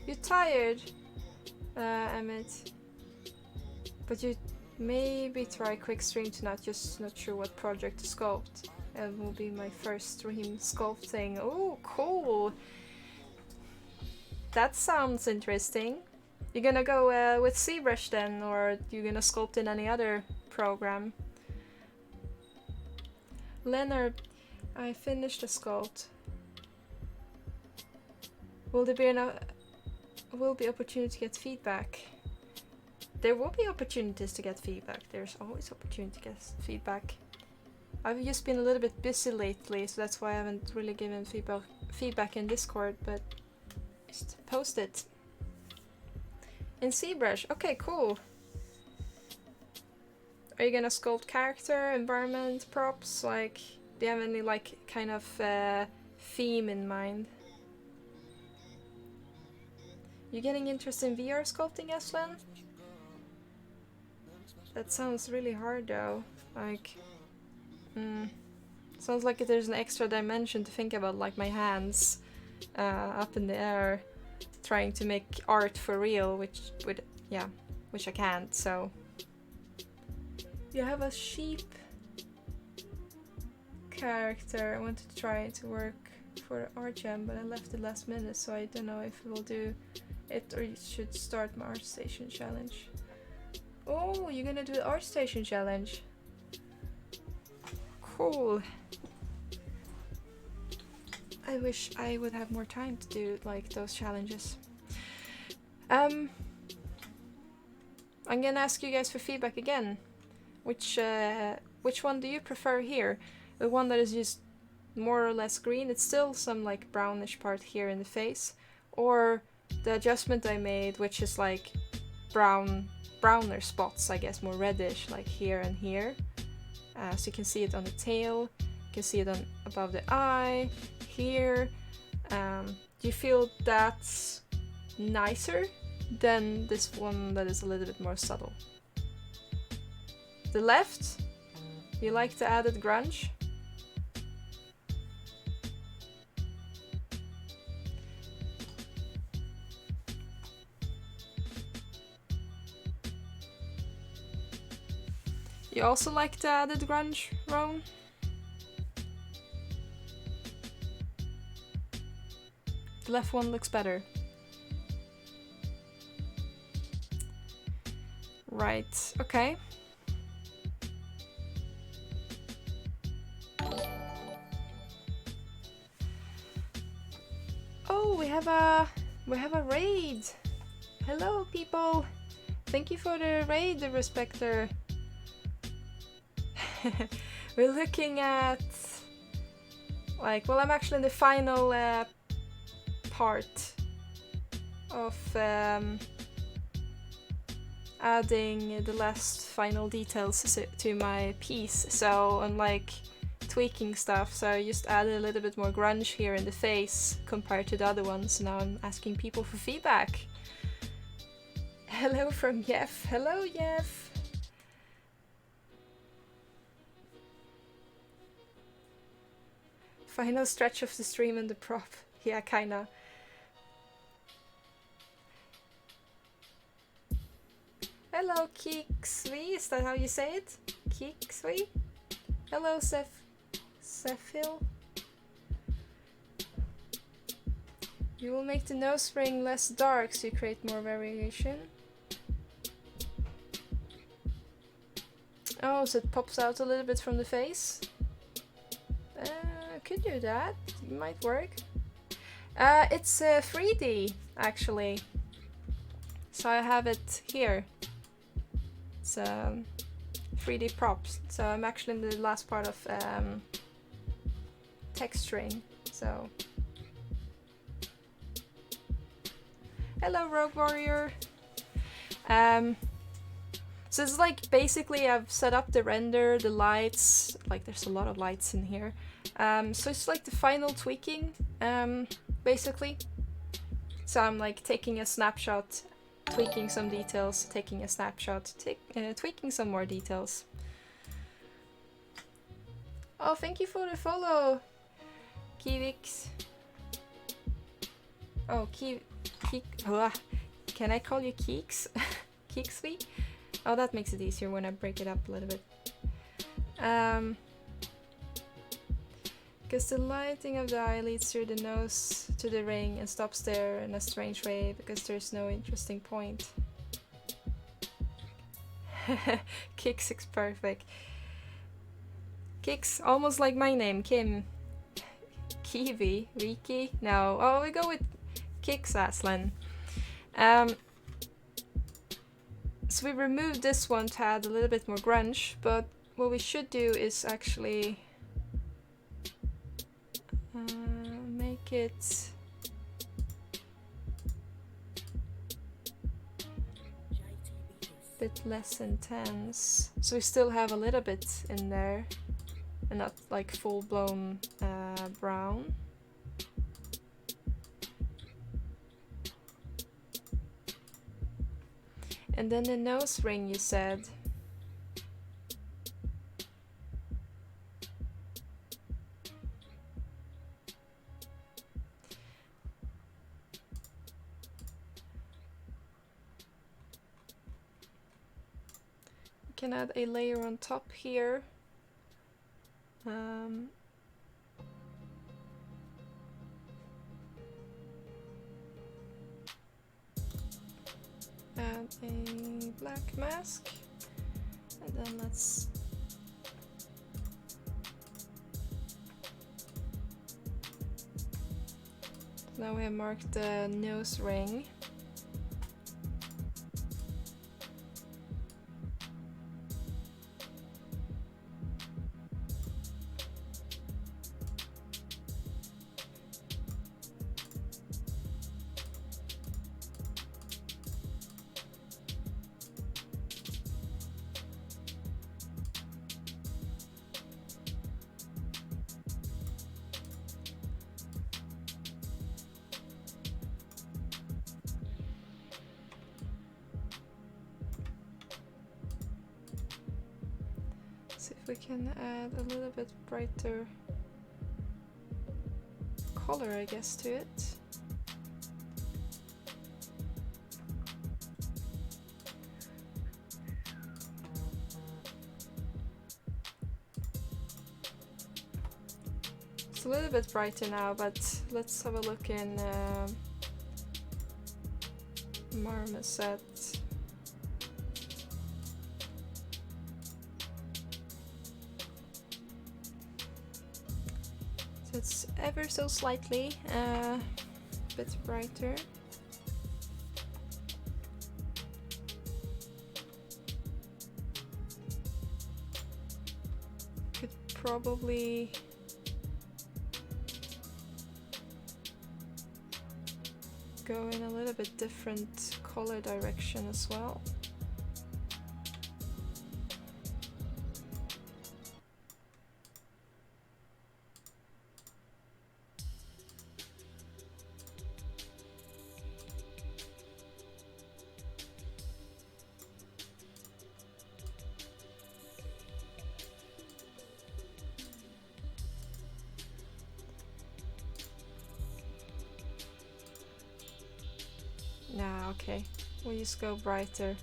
you're tired, Emmett, but you maybe try quick stream tonight. Just not sure what project to sculpt. It will be my first stream sculpting. Oh, cool! That sounds interesting. You're gonna go with Zbrush then, or you're gonna sculpt in any other program? Leonard, I finished the sculpt. Will there be opportunity to get feedback? There will be opportunities to get feedback. There's always opportunity to get feedback. I've just been a little bit busy lately, so that's why I haven't really given feedback in Discord, but just post it. In Zbrush, okay, cool. Are you gonna sculpt character, environment, props? Like, do you have any like kind of theme in mind? You getting interested in VR sculpting, Eslen? That sounds really hard though. Like, sounds like there's an extra dimension to think about, like my hands up in the air, trying to make art for real, which I can't. So you have a sheep character. I wanted to try to work for art jam, but I left it last minute, so I don't know if we'll do it or you should start my art station challenge. Oh, you're gonna do the art station challenge. Cool. I wish I would have more time to do like those challenges. I'm gonna ask you guys for feedback again. Which one do you prefer here? The one that is just more or less green, it's still some like brownish part here in the face, or the adjustment I made, which is like browner spots, I guess, more reddish, like here and here. So you can see it on the tail, you can see it on above the eye, here. Do you feel that's nicer than this one that is a little bit more subtle? The left, you like the added grunge? You also like the added grunge, Roan? The left one looks better. Right, okay. Oh, we have a raid. Hello, people. Thank you for the raid, the Respecter. We're looking at like, well, I'm actually in the final part of adding the last final details to my piece. So unlike tweaking stuff, so I just added a little bit more grunge here in the face compared to the other ones. Now I'm asking people for feedback. Hello from Jeff. Hello, Jeff. Final stretch of the stream and the prop. Yeah, kinda. Hello, Quixel. Is that how you say it? Quixel? Hello, Sephil. You will make the nose ring less dark so you create more variation. Oh, so it pops out a little bit from the face? Could do that. It might work. It's 3D, actually. So I have it here. It's 3D props. So I'm actually in the last part of texturing. So hello, Rogue Warrior. So it's like basically I've set up the render, the lights. Like there's a lot of lights in here. So it's like the final tweaking, basically. So I'm like taking a snapshot, tweaking some details, taking a snapshot, tweaking some more details. Oh, thank you for the follow, Kivix. Oh, can I call you Keeks? Keeksly? Oh, that makes it easier when I break it up a little bit. Because the lighting of the eye leads through the nose to the ring and stops there in a strange way because there's no interesting point. Kix is perfect. Kix, almost like my name, Kim. Kiwi, Wiki. No, oh, we go with Kix Aslan. So we removed this one to add a little bit more grunge, but what we should do is actually make it a bit less intense. So we still have a little bit in there and not like full-blown brown. And then the nose ring, you said. We can add a layer on top here. Add a black mask, and then let's now we have marked the nose ring. We can add a little bit brighter color, I guess, to it. It's a little bit brighter now, but let's have a look in Marmoset. It's ever so slightly a bit brighter. Could probably go in a little bit different color direction as well. Nah, okay. We'll just go brighter.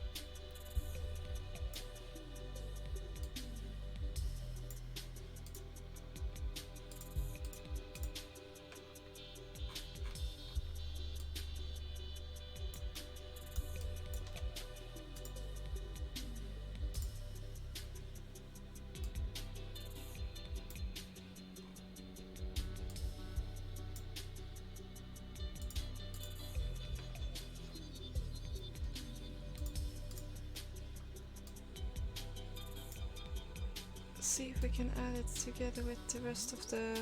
See if we can add it together with the rest of the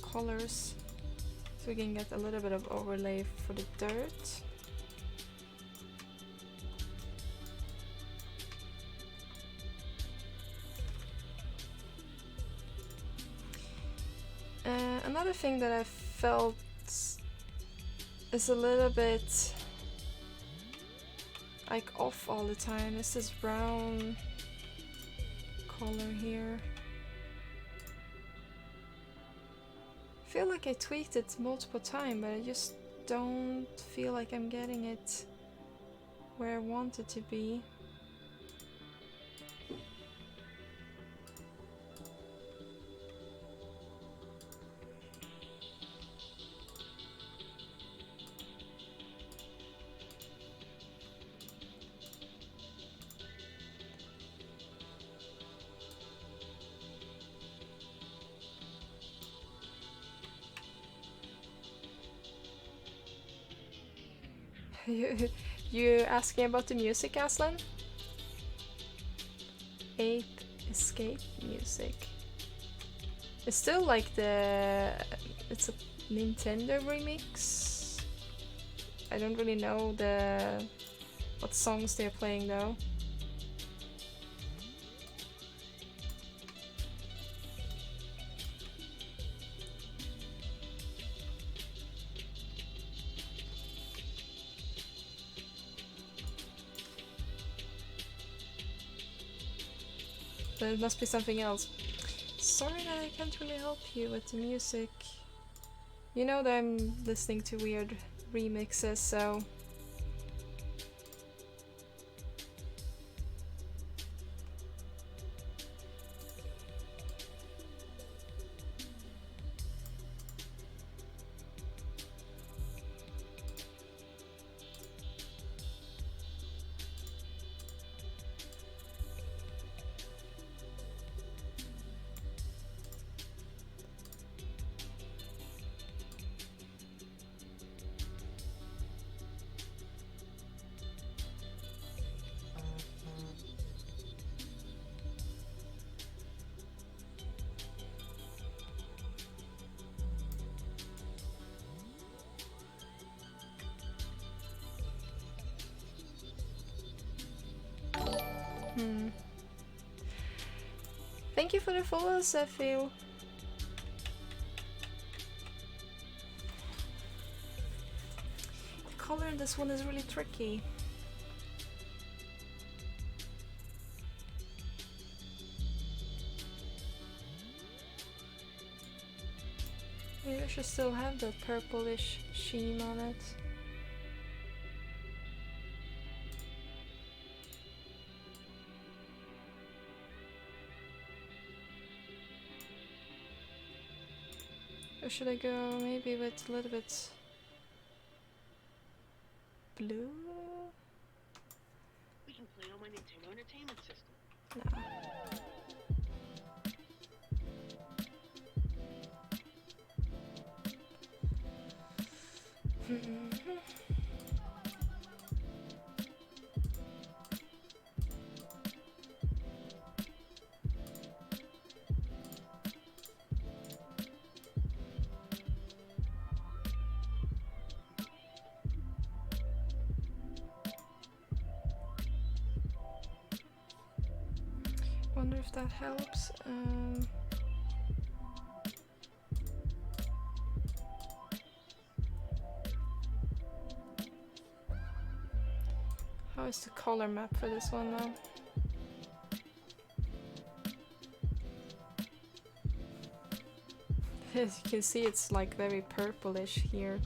colors, so we can get a little bit of overlay for the dirt. Another thing that I felt is a little bit like off all the time is this brown color here. I feel like I tweaked it multiple times, but I just don't feel like I'm getting it where I want it to be. You asking about the music, Aslan? 8th Escape music. It's still like it's a Nintendo remix. I don't really know what songs they're playing though. But it must be something else. Sorry that I can't really help you with the music. You know that I'm listening to weird remixes, so... Thank you for the follows, I feel. The color in this one is really tricky. Maybe I should still have that purplish sheen on it. Or should I go maybe with a little bit blue? We can play on my Nintendo Entertainment System. No. Wonder if that helps. How is the color map for this one now? As you can see, it's like very purplish here.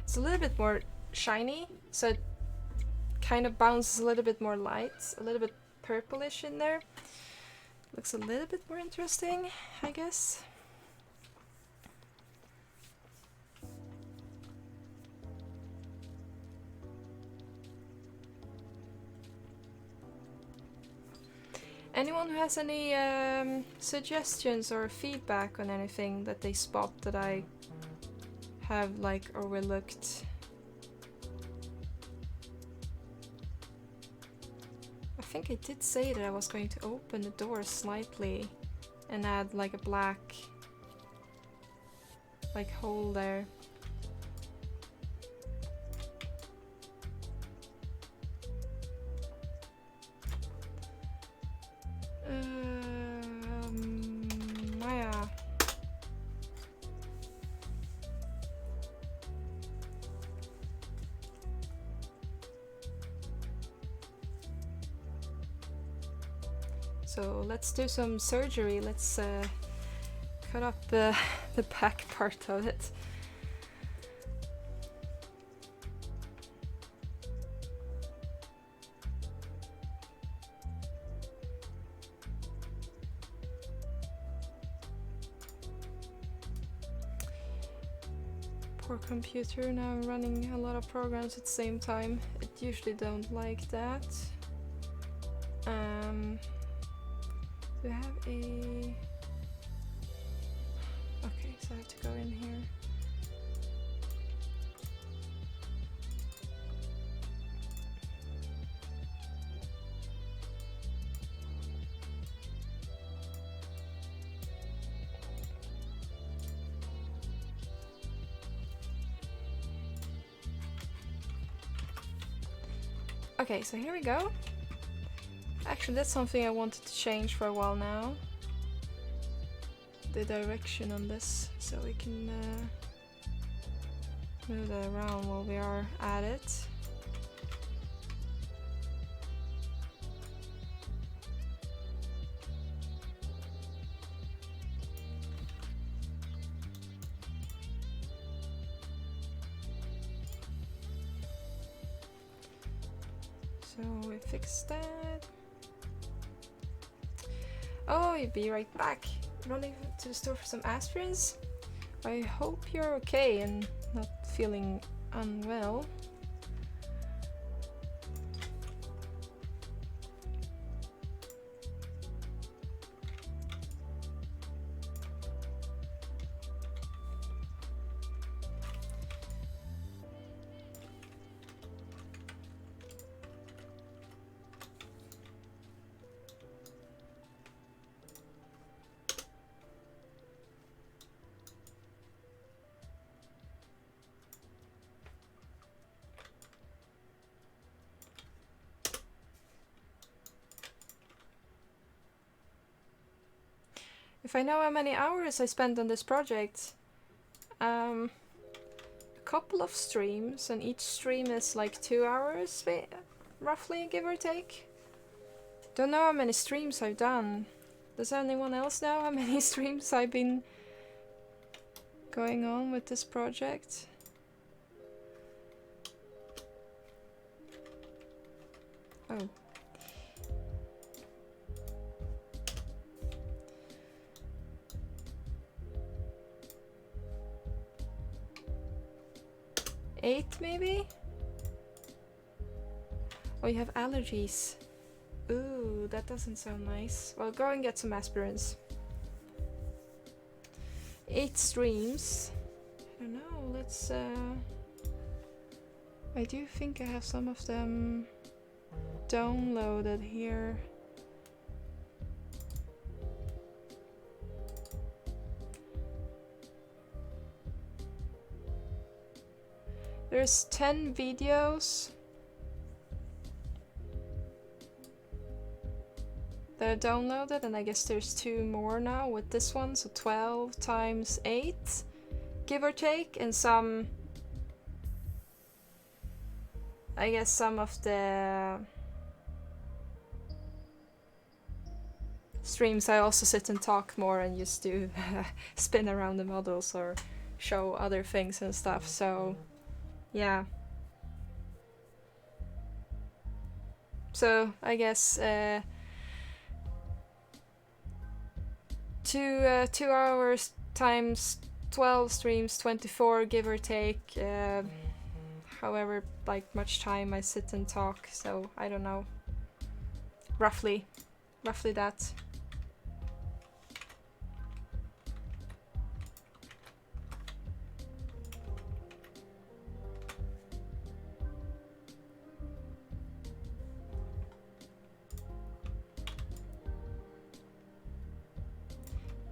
It's a little bit more shiny, so it kind of bounces a little bit more light, a little bit purplish in there. Looks a little bit more interesting, I guess. Anyone who has any suggestions or feedback on anything that they spot that I have like overlooked? I think I did say that I was going to open the door slightly and add like a black like hole there. Maya. So let's do some surgery. Let's cut up the back part of it. Poor computer, now I'm running a lot of programs at the same time. It usually don't like that. Do I have a... Okay, so I have to go in here. Okay, so here we go. Actually, that's something I wanted to change for a while now. The direction on this, so we can move that around while we are at it. So we fix that. Oh, you'll be right back. Running to the store for some aspirins. I hope you're okay and not feeling unwell. If I know how many hours I spent on this project, a couple of streams, and each stream is like 2 hours, roughly, give or take. Don't know how many streams I've done. Does anyone else know how many streams I've been going on with this project? Oh. Eight, maybe? Oh, you have allergies. Ooh, that doesn't sound nice. Well, go and get some aspirins. 8 streams. I don't know, let's I do think I have some of them downloaded here. There's 10 videos that are downloaded, and I guess there's 2 more now with this one, so 12 times 8, give or take, and some, I guess some of the streams I also sit and talk more and just do spin around the models or show other things and stuff, so yeah. So I guess 2 hours times 12 streams, 24 give or take, however like much time I sit and talk, so I don't know, roughly that.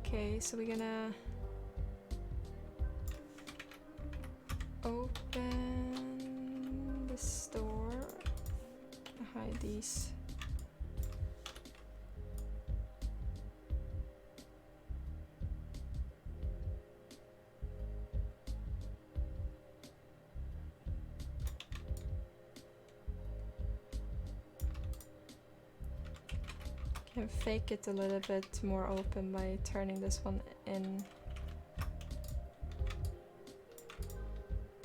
Okay, so we're gonna open the store, hide these. Can fake it a little bit more open by turning this one in.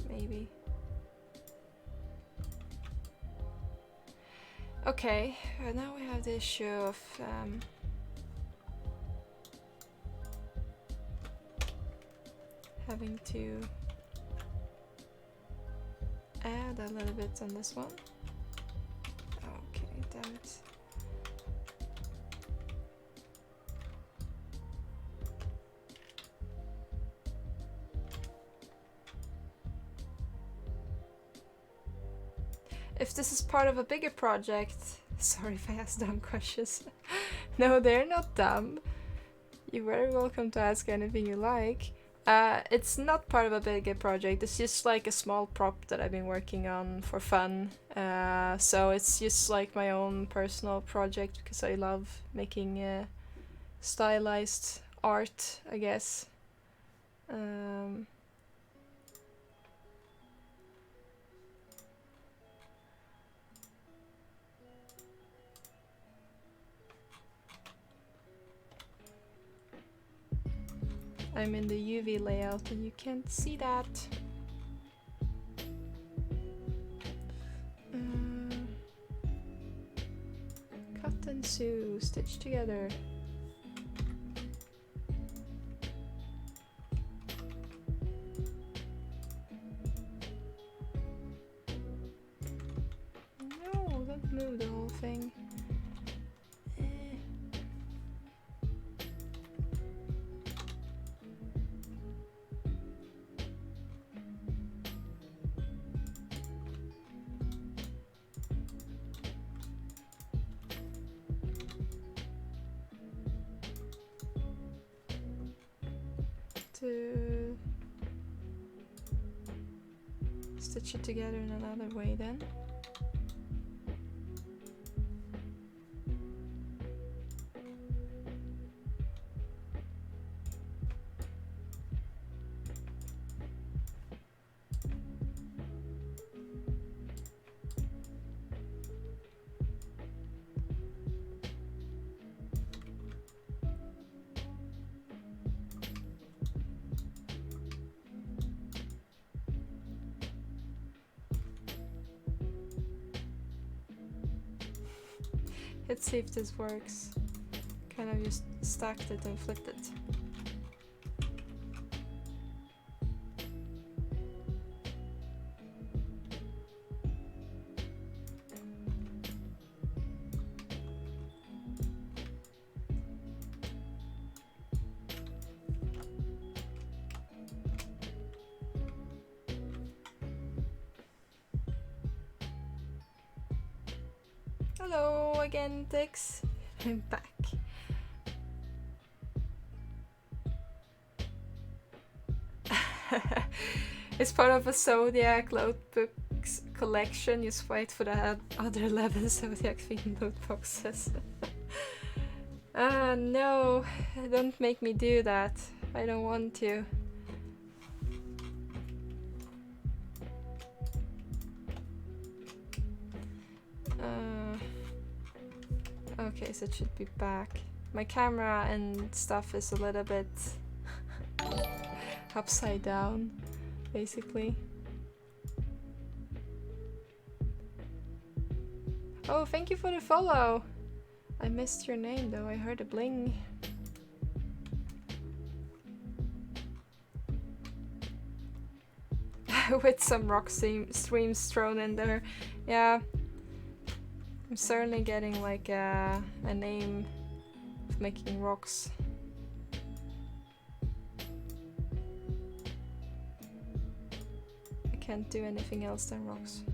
Maybe. Okay, now we have the issue of having to add a little bit on this one. Okay, damn it. If this is part of a bigger project, sorry if I ask dumb questions. No, they're not dumb. You're very welcome to ask anything you like. It's not part of a bigger project, it's just like a small prop that I've been working on for fun. So it's just like my own personal project because I love making stylized art, I guess. I'm in the UV layout and you can't see that. Cut and sew, stitch together. No, don't move the whole thing. To stitch it together in another way then. Let's see if this works. Kind of just stacked it and flipped it. Hello again, Tix. I'm back. It's part of a Zodiac notebooks collection. Just wait for the other 11 Zodiac themed loot boxes. Ah, no. Don't make me do that. I don't want to. Okay, so it should be back. My camera and stuff is a little bit upside down, basically. Oh, thank you for the follow. I missed your name though, I heard a bling. With some rock streams thrown in there. Yeah. I'm certainly getting like a name of making rocks. I can't do anything else than rocks.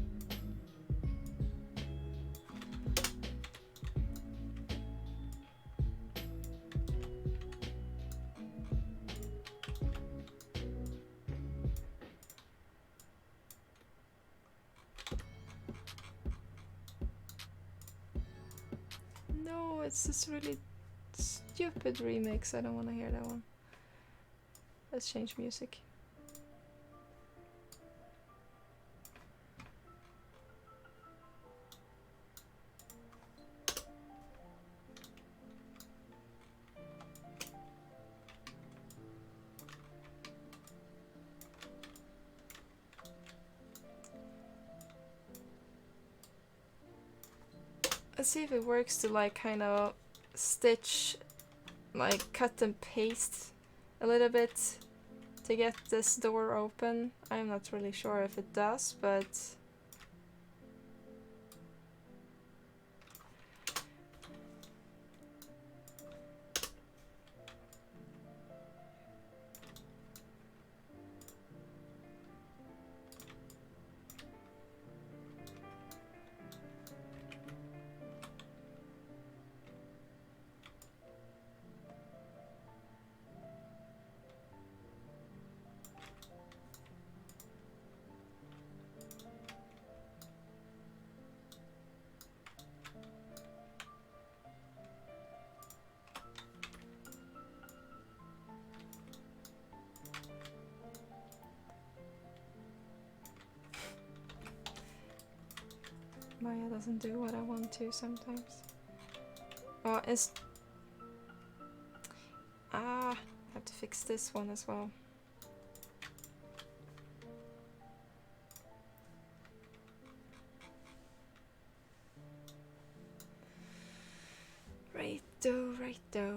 No, it's this really stupid remix. I don't want to hear that one. Let's change music. Let's see if it works to like kind of stitch, like cut and paste a little bit to get this door open. I'm not really sure if it does, but Maya doesn't do what I want to sometimes. Oh, it's... Ah, I have to fix this one as well. Righto, righto.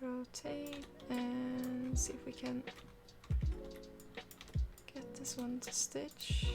Rotate and see if we can get this one to stitch.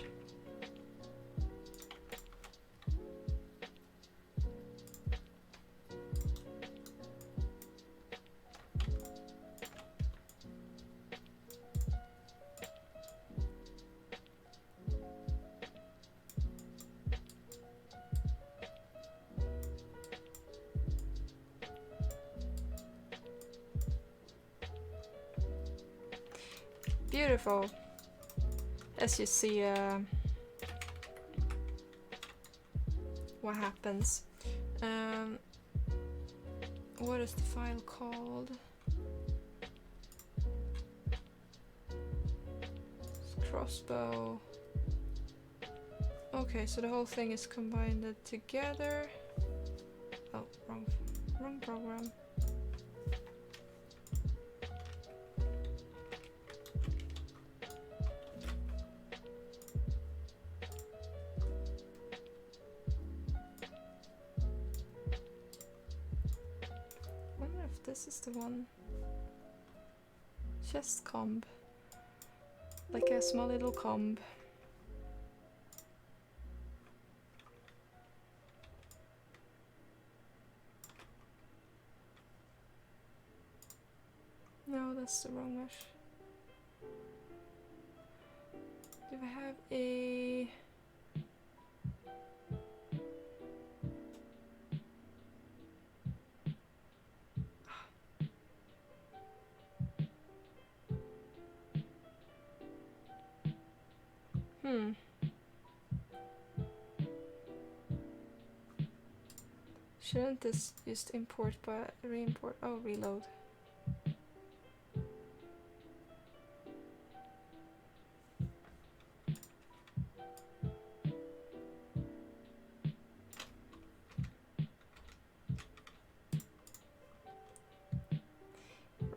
Beautiful. As you see, what happens. What is the file called? Crossbow. Okay, so the whole thing is combined together. Oh, wrong program. This is the one. Chest comb. Like a small little comb. that's the wrong mesh. Do we have a... Shouldn't this just import but re-import? Oh, reload.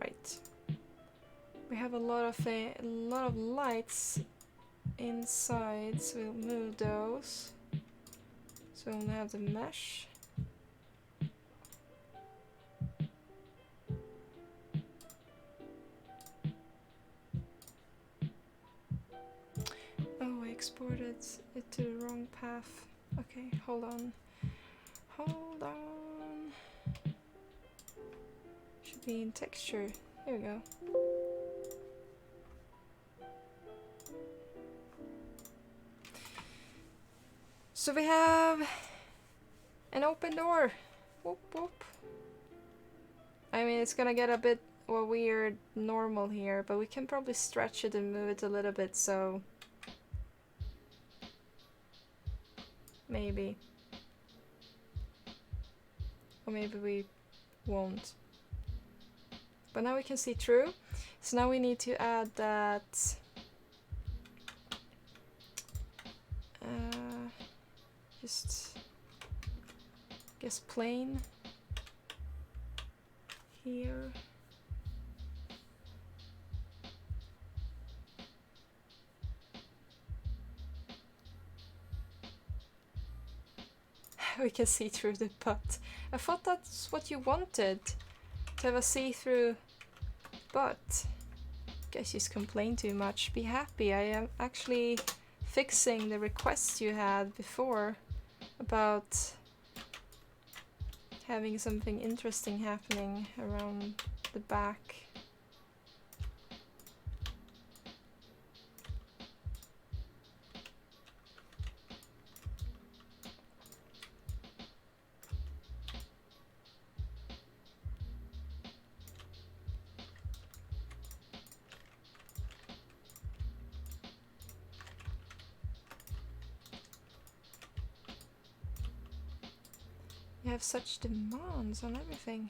Right. We have a lot of lights inside, so we'll move those. So we'll have the mesh. Oh, I exported it to the wrong path. Okay, hold on. Hold on. Should be in texture. Here we go. So we have an open door. Whoop whoop. I mean, it's gonna get a bit weird normal here, but we can probably stretch it and move it a little bit, so maybe. Or maybe we won't. But now we can see through. So now we need to add that just guess plain here. We can see through the butt. I thought that's what you wanted, to have a see-through butt. Guess you just complain too much. Be happy, I am actually fixing the requests you had before about having something interesting happening around the back. You have such demands on everything.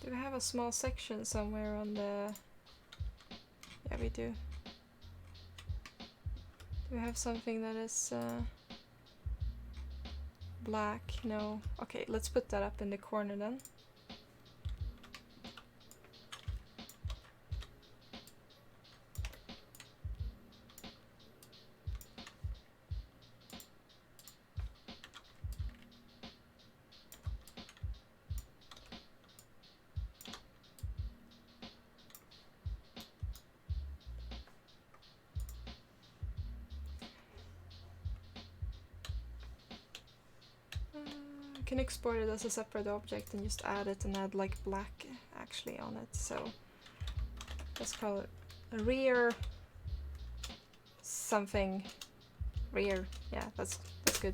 Do we have a small section somewhere on the... Yeah, we do. Do we have something that is black? No. Okay, let's put that up in the corner then. Can export it as a separate object and just add it and add like black actually on it. So let's call it a rear something. Rear, yeah, that's good.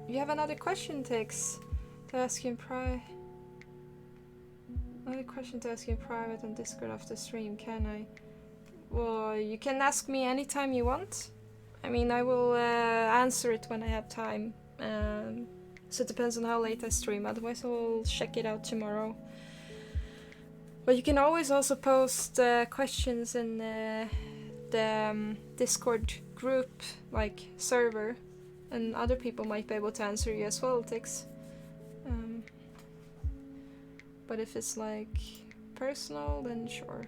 You have another question, Tix, to ask you in private. Another question to ask you in private on Discord after stream, can I? Well, you can ask me anytime you want. I mean, I will answer it when I have time. So it depends on how late I stream, otherwise I will check it out tomorrow. But you can always also post questions in the Discord group, like server, and other people might be able to answer you as well, Tix. But if it's like personal, then sure.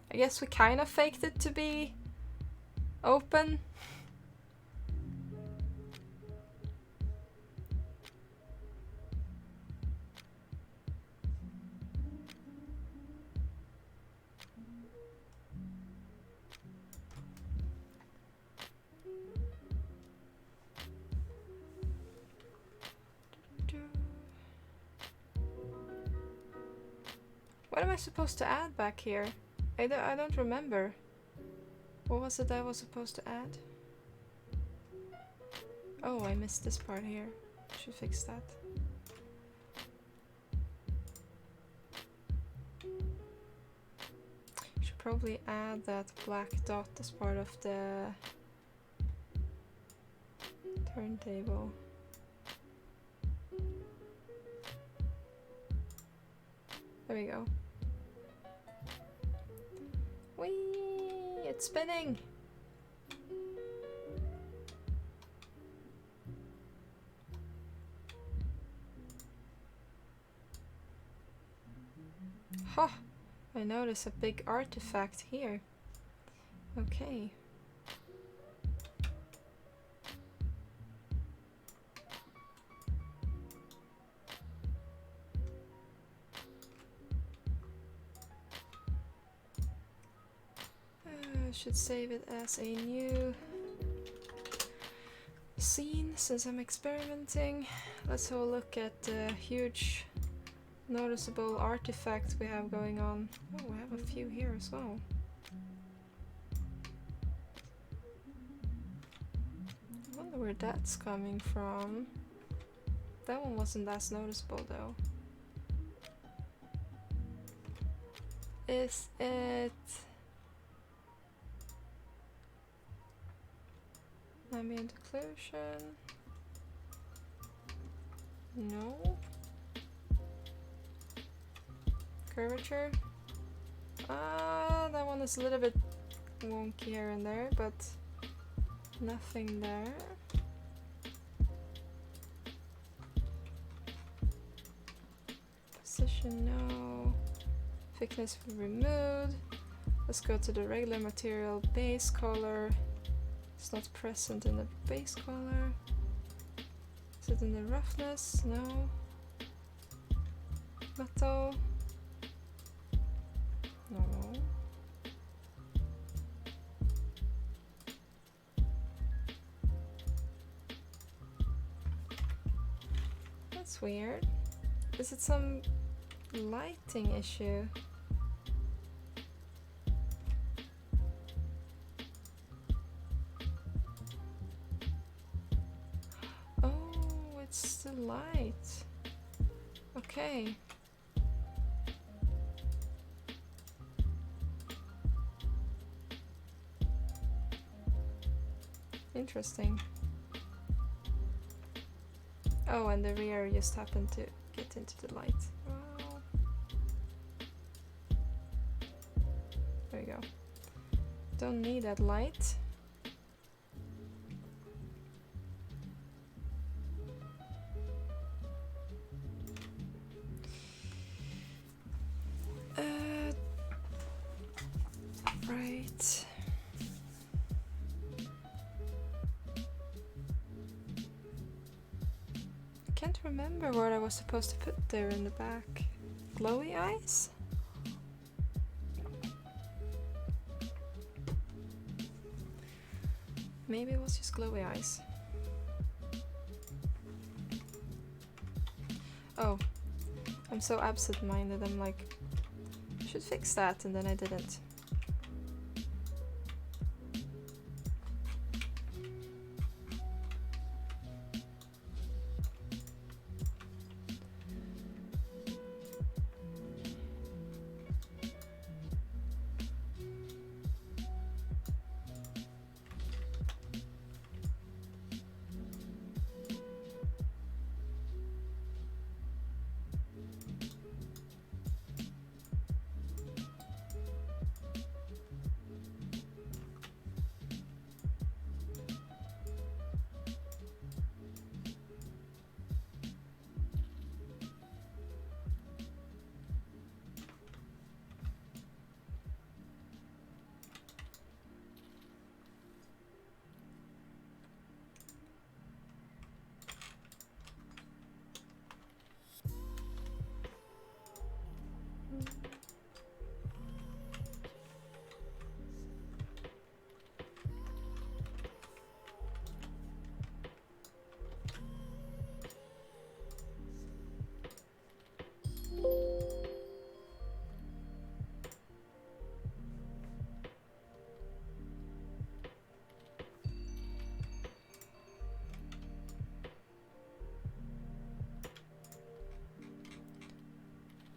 I guess we kind of faked it to be open. What am I supposed to add back here? I don't remember. What was it I was supposed to add? Oh, I missed this part here. Should fix that. Should probably add that black dot as part of the turntable. There we go. Whee! It's spinning! Ha! I notice a big artifact here. Okay. I should save it as a new scene since I'm experimenting. Let's have a look at the huge noticeable artifacts we have going on. Oh, we have a few here as well. I wonder where that's coming from. That one wasn't as noticeable though. Is it ambient occlusion? No. Curvature? That one is a little bit wonky here and there, but nothing there. Position, no. Thickness removed. Let's go to the regular material base color. It's not present in the base color. Is it in the roughness? No. Metal. No. That's weird. Is it some lighting issue? Oh, it's the light. Okay. Interesting. Oh, and the rear just happened to get into the light. Wow. There we go. Don't need that light. Right. Can't remember what I was supposed to put there in the back. Glowy eyes? Maybe it was just glowy eyes. Oh, I'm so absent-minded, I'm like, I should fix that, and then I didn't.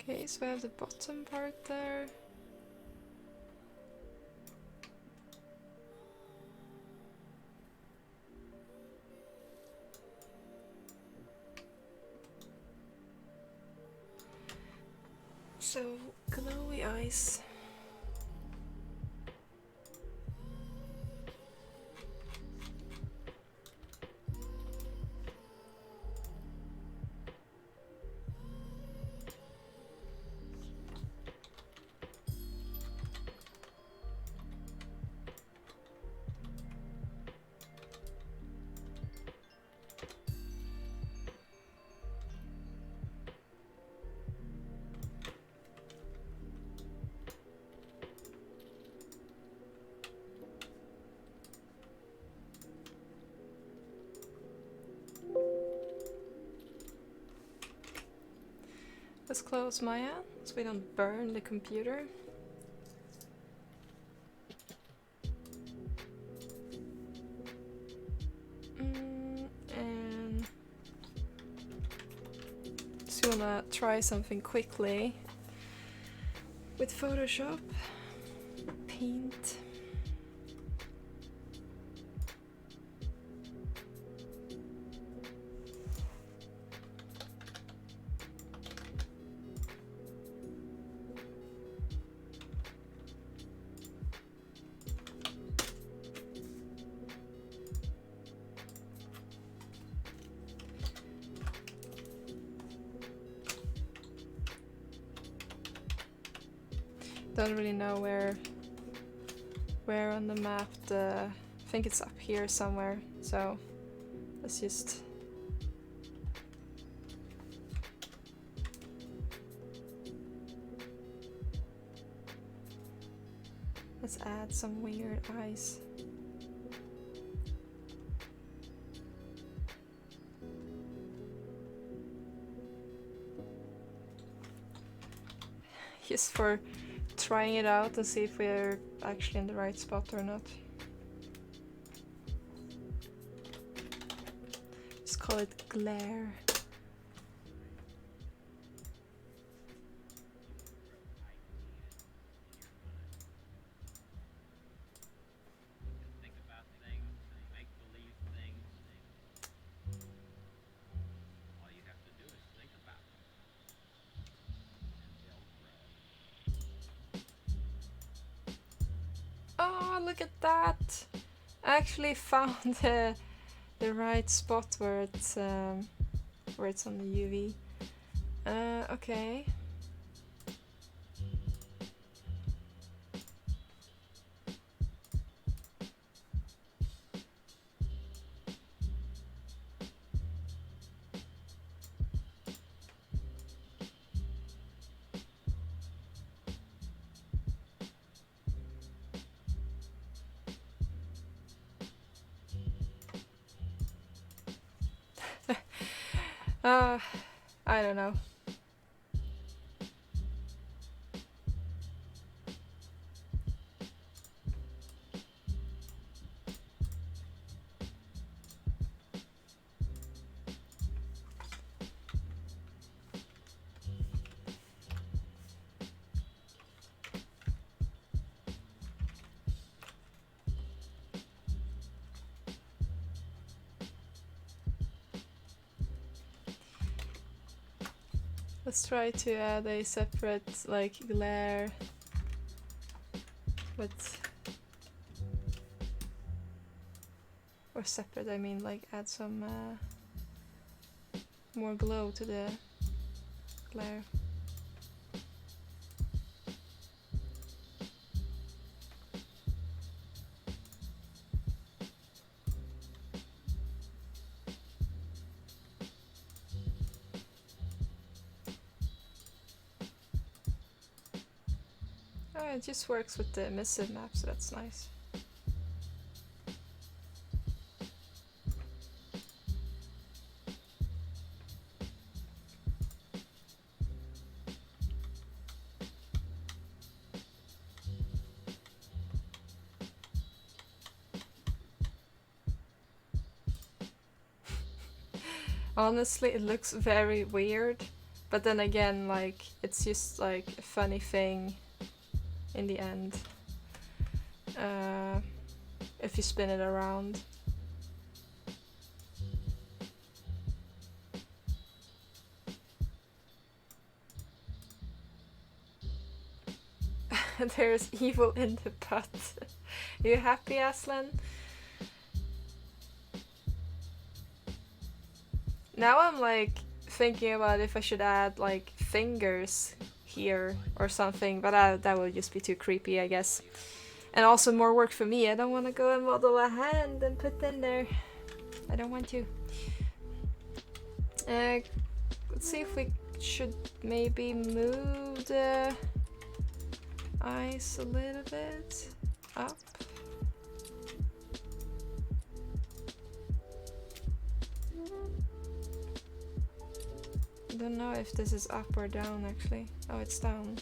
Okay, so I have the bottom part there. So, glowy eyes. Let's close Maya so we don't burn the computer. And just wanna try something quickly with Photoshop. Paint. Don't really know where on the map I think it's up here somewhere, so let's just let's add some weird eyes. Just for trying it out and see if we're actually in the right spot or not. Just call it glare. Oh, look at that! I actually found the right spot where it's on the UV. Okay. Uh, I don't know. Let's try to add a separate, like, glare. With... Or separate, I mean, like, add some more glow to the glare. Oh, it just works with the emissive map, so that's nice. Honestly, it looks very weird, but then again, like, it's just like a funny thing in the end. If you spin it around. There's evil in the pot. You happy, Aslan? Now I'm like thinking about if I should add like fingers here or something, but that would just be too creepy, I guess. And also more work for me. I don't want to go and model a hand and put in there. I don't want to. Let's see if we should maybe move the eyes a little bit up. I don't know if this is up or down actually. Oh, it's down.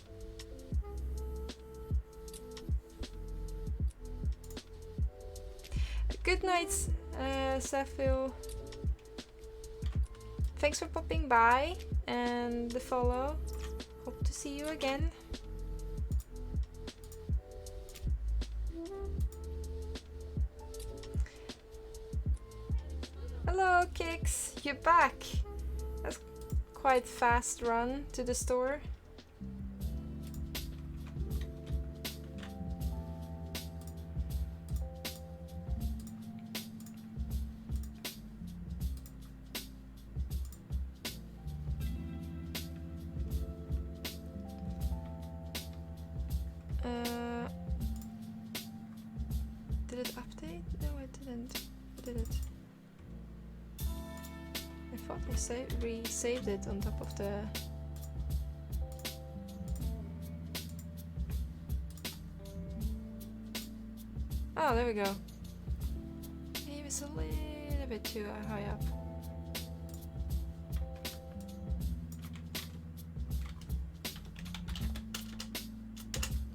Good night, Safil. Thanks for popping by and the follow. Hope to see you again. Hello, Kix. You're back. That's quite fast run to the store. Did it update? No, it didn't. Did it? I thought we saved it on top of the... Oh, there we go. Maybe it's a little bit too high up.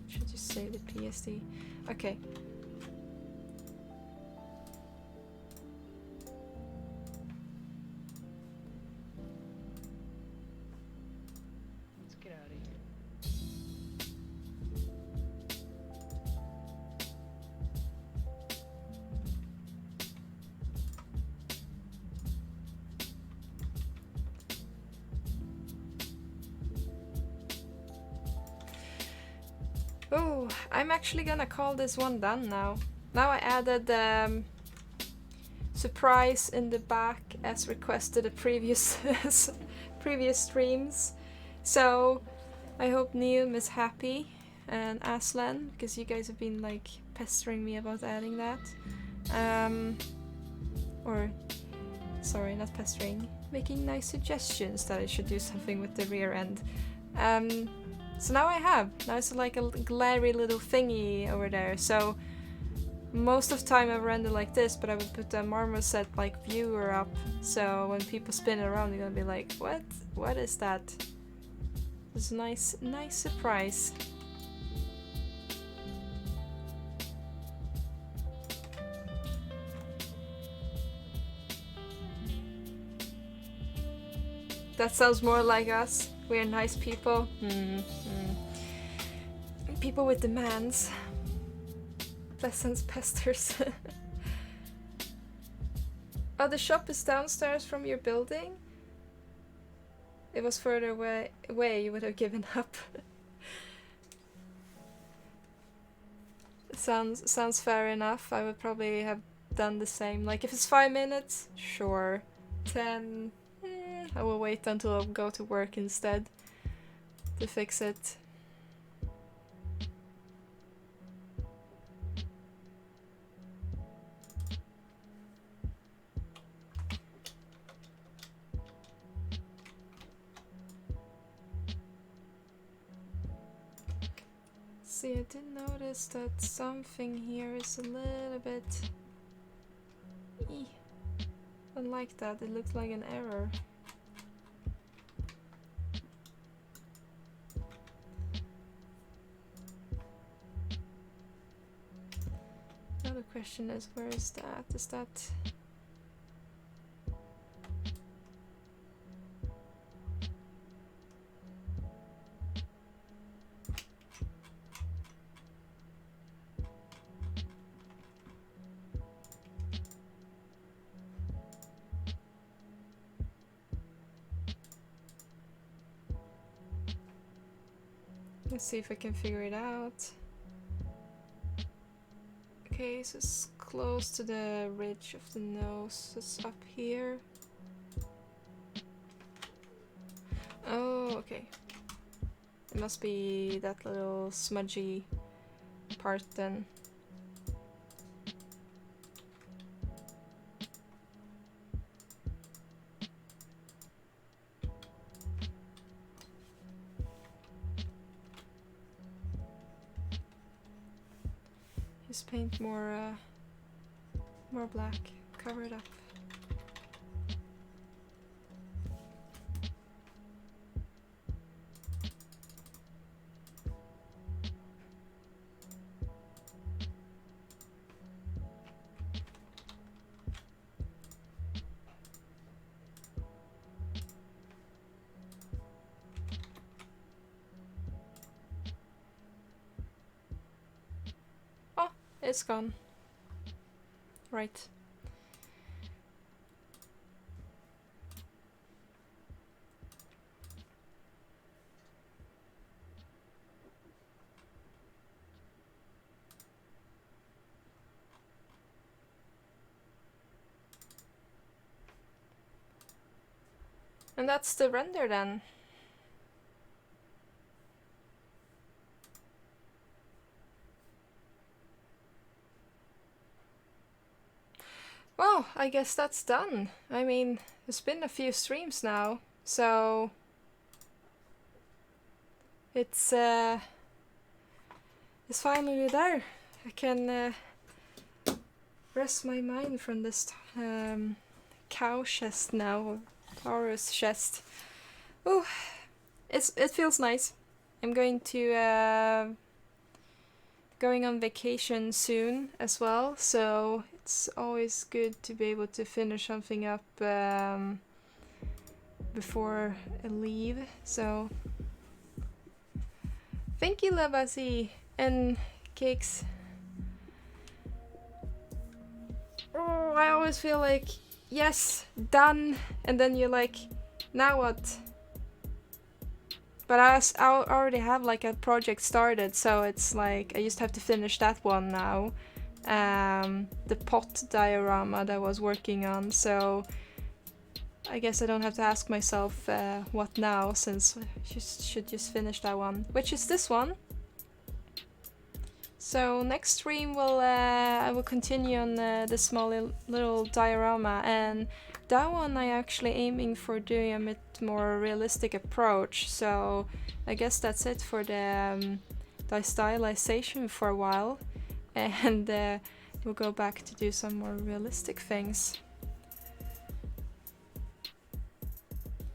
Should just save the PSD. Okay. Oh, I'm actually gonna call this one done now. Now I added surprise in the back as requested at previous previous streams. So I hope Neum is happy and Aslan, because you guys have been like pestering me about adding that. Or sorry, not pestering, making nice suggestions that I should do something with the rear end. So now I have. Now it's like a glary little thingy over there. So most of the time I render like this, but I would put a Marmoset like viewer up, so when people spin it around, they're gonna be like, "What? What is that?" It's a nice surprise. That sounds more like us. We're nice people. People with demands. Pleasant pesters. Oh, the shop is downstairs from your building? It was further away, you would have given up. Sounds fair enough. I would probably have done the same. Like, if it's 5 minutes, sure. 10, I will wait until I go to work instead to fix it. See, I did notice that something here is a little bit... I don't like that, it looks like an error. Now the question is, where is that? Is that... Let's see if I can figure it out. Okay, so it's close to the ridge of the nose. It's up here. Oh, okay. It must be that little smudgy part then. Just paint more black. Cover it up. It's gone. Right. And that's the render then. Well, I guess that's done. I mean, it's been a few streams now, so it's finally there. I can rest my mind from this cow chest now, Taurus Chest. Oh, it feels nice. I'm going to going on vacation soon as well, so it's always good to be able to finish something up before I leave. So thank you, Labasi and Cakes. Oh, I always feel like, yes, done, and then you're like, now what? But I already have like a project started, so it's like I just have to finish that one now. The pot diorama that I was working on, so I guess I don't have to ask myself what now, since I should just finish that one, which is this one. So next stream I will continue on the small little diorama, and that one I actually aiming for doing a bit more realistic approach. So I guess that's it for the stylization for a while, and we'll go back to do some more realistic things.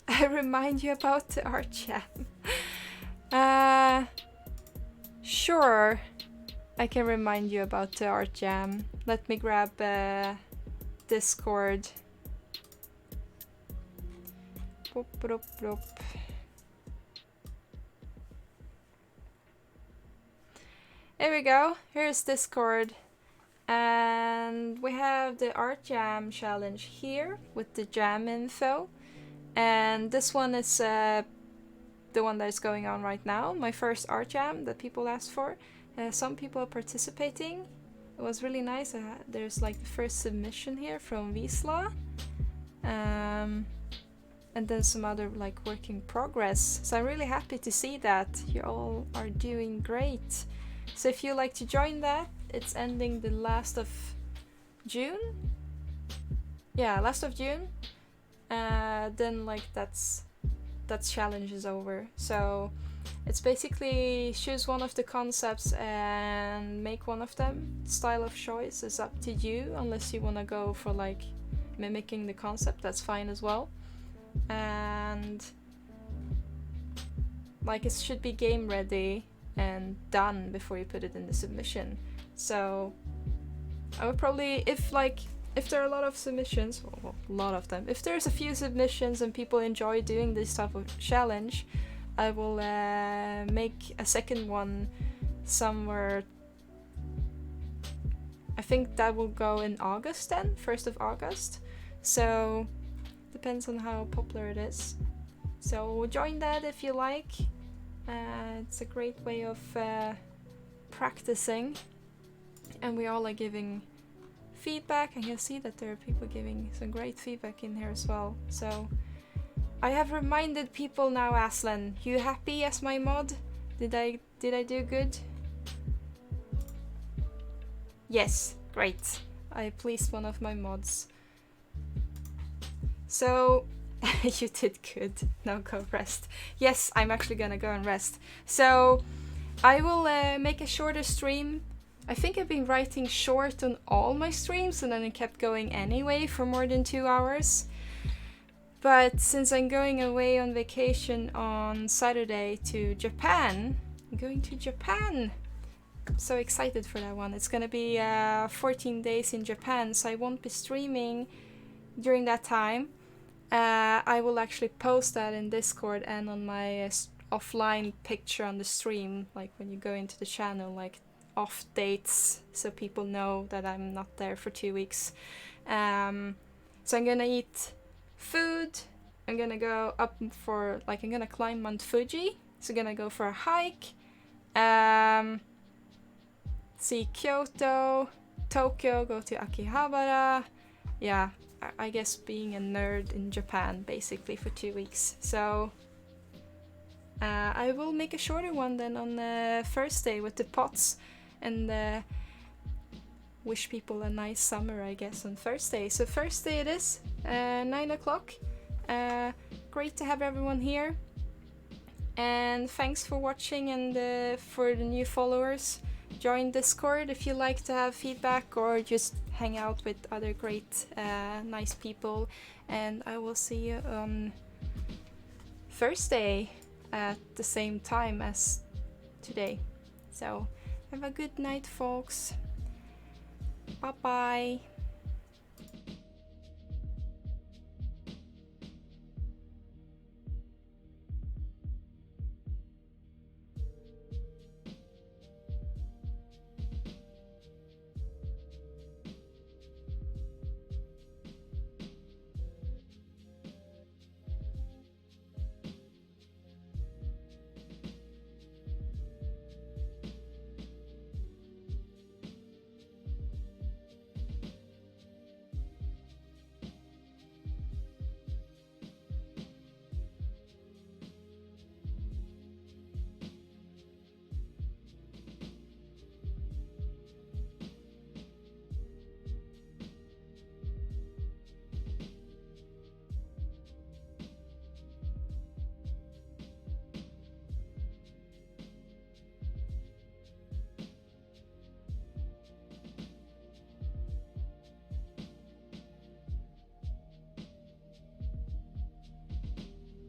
I remind you about the art jam. Sure, I can remind you about the art jam. Let me grab Discord. Boop, boop, boop. There we go. Here's Discord. And we have the art jam challenge here with the jam info. And this one is the one that is going on right now. My first art jam that people asked for. Some people are participating. It was really nice. There's like the first submission here from Wisla. And then some other like work in progress. So I'm really happy to see that you all are doing great. So if you like to join that, it's ending the last of June. Yeah, last of June. Then like that challenge is over. So it's basically choose one of the concepts and make one of them. Style of choice is up to you, unless you want to go for like mimicking the concept, that's fine as well. And like it should be game ready and done before you put it in the submission. So I would probably, if there are a lot of submissions, well, a lot of them, if there's a few submissions and people enjoy doing this type of challenge, I will make a second one somewhere. I think that will go in August then, 1st of August. So depends on how popular it is. So join that if you like. It's a great way of practicing, and we all are giving feedback. I can see that there are people giving some great feedback in here as well. So I have reminded people now. Aslan, you happy as my mod? Did I do good? Yes, great. I pleased one of my mods. So you did good. Now go rest. Yes, I'm actually gonna go and rest. So I will make a shorter stream. I think I've been writing short on all my streams, and then it kept going anyway for more than 2 hours. But since I'm going away on vacation on Saturday to Japan, I'm going to Japan. I'm so excited for that one. It's gonna be 14 days in Japan, so I won't be streaming during that time. I will actually post that in Discord and on my offline picture on the stream, like when you go into the channel, like off dates, so people know that I'm not there for 2 weeks. So I'm gonna eat food. I'm gonna go up for, like, I'm gonna climb Mount Fuji. So I'm gonna go for a hike. See Kyoto, Tokyo, go to Akihabara. Yeah, I guess being a nerd in Japan basically for 2 weeks. So I will make a shorter one then on the first day with the pots, and wish people a nice summer, I guess, on Thursday. So Thursday it is, 9 o'clock. Great to have everyone here. And thanks for watching, and for the new followers, join Discord if you like to have feedback or just hang out with other great, nice people. And I will see you on Thursday at the same time as today. So have a good night, folks. Bye bye.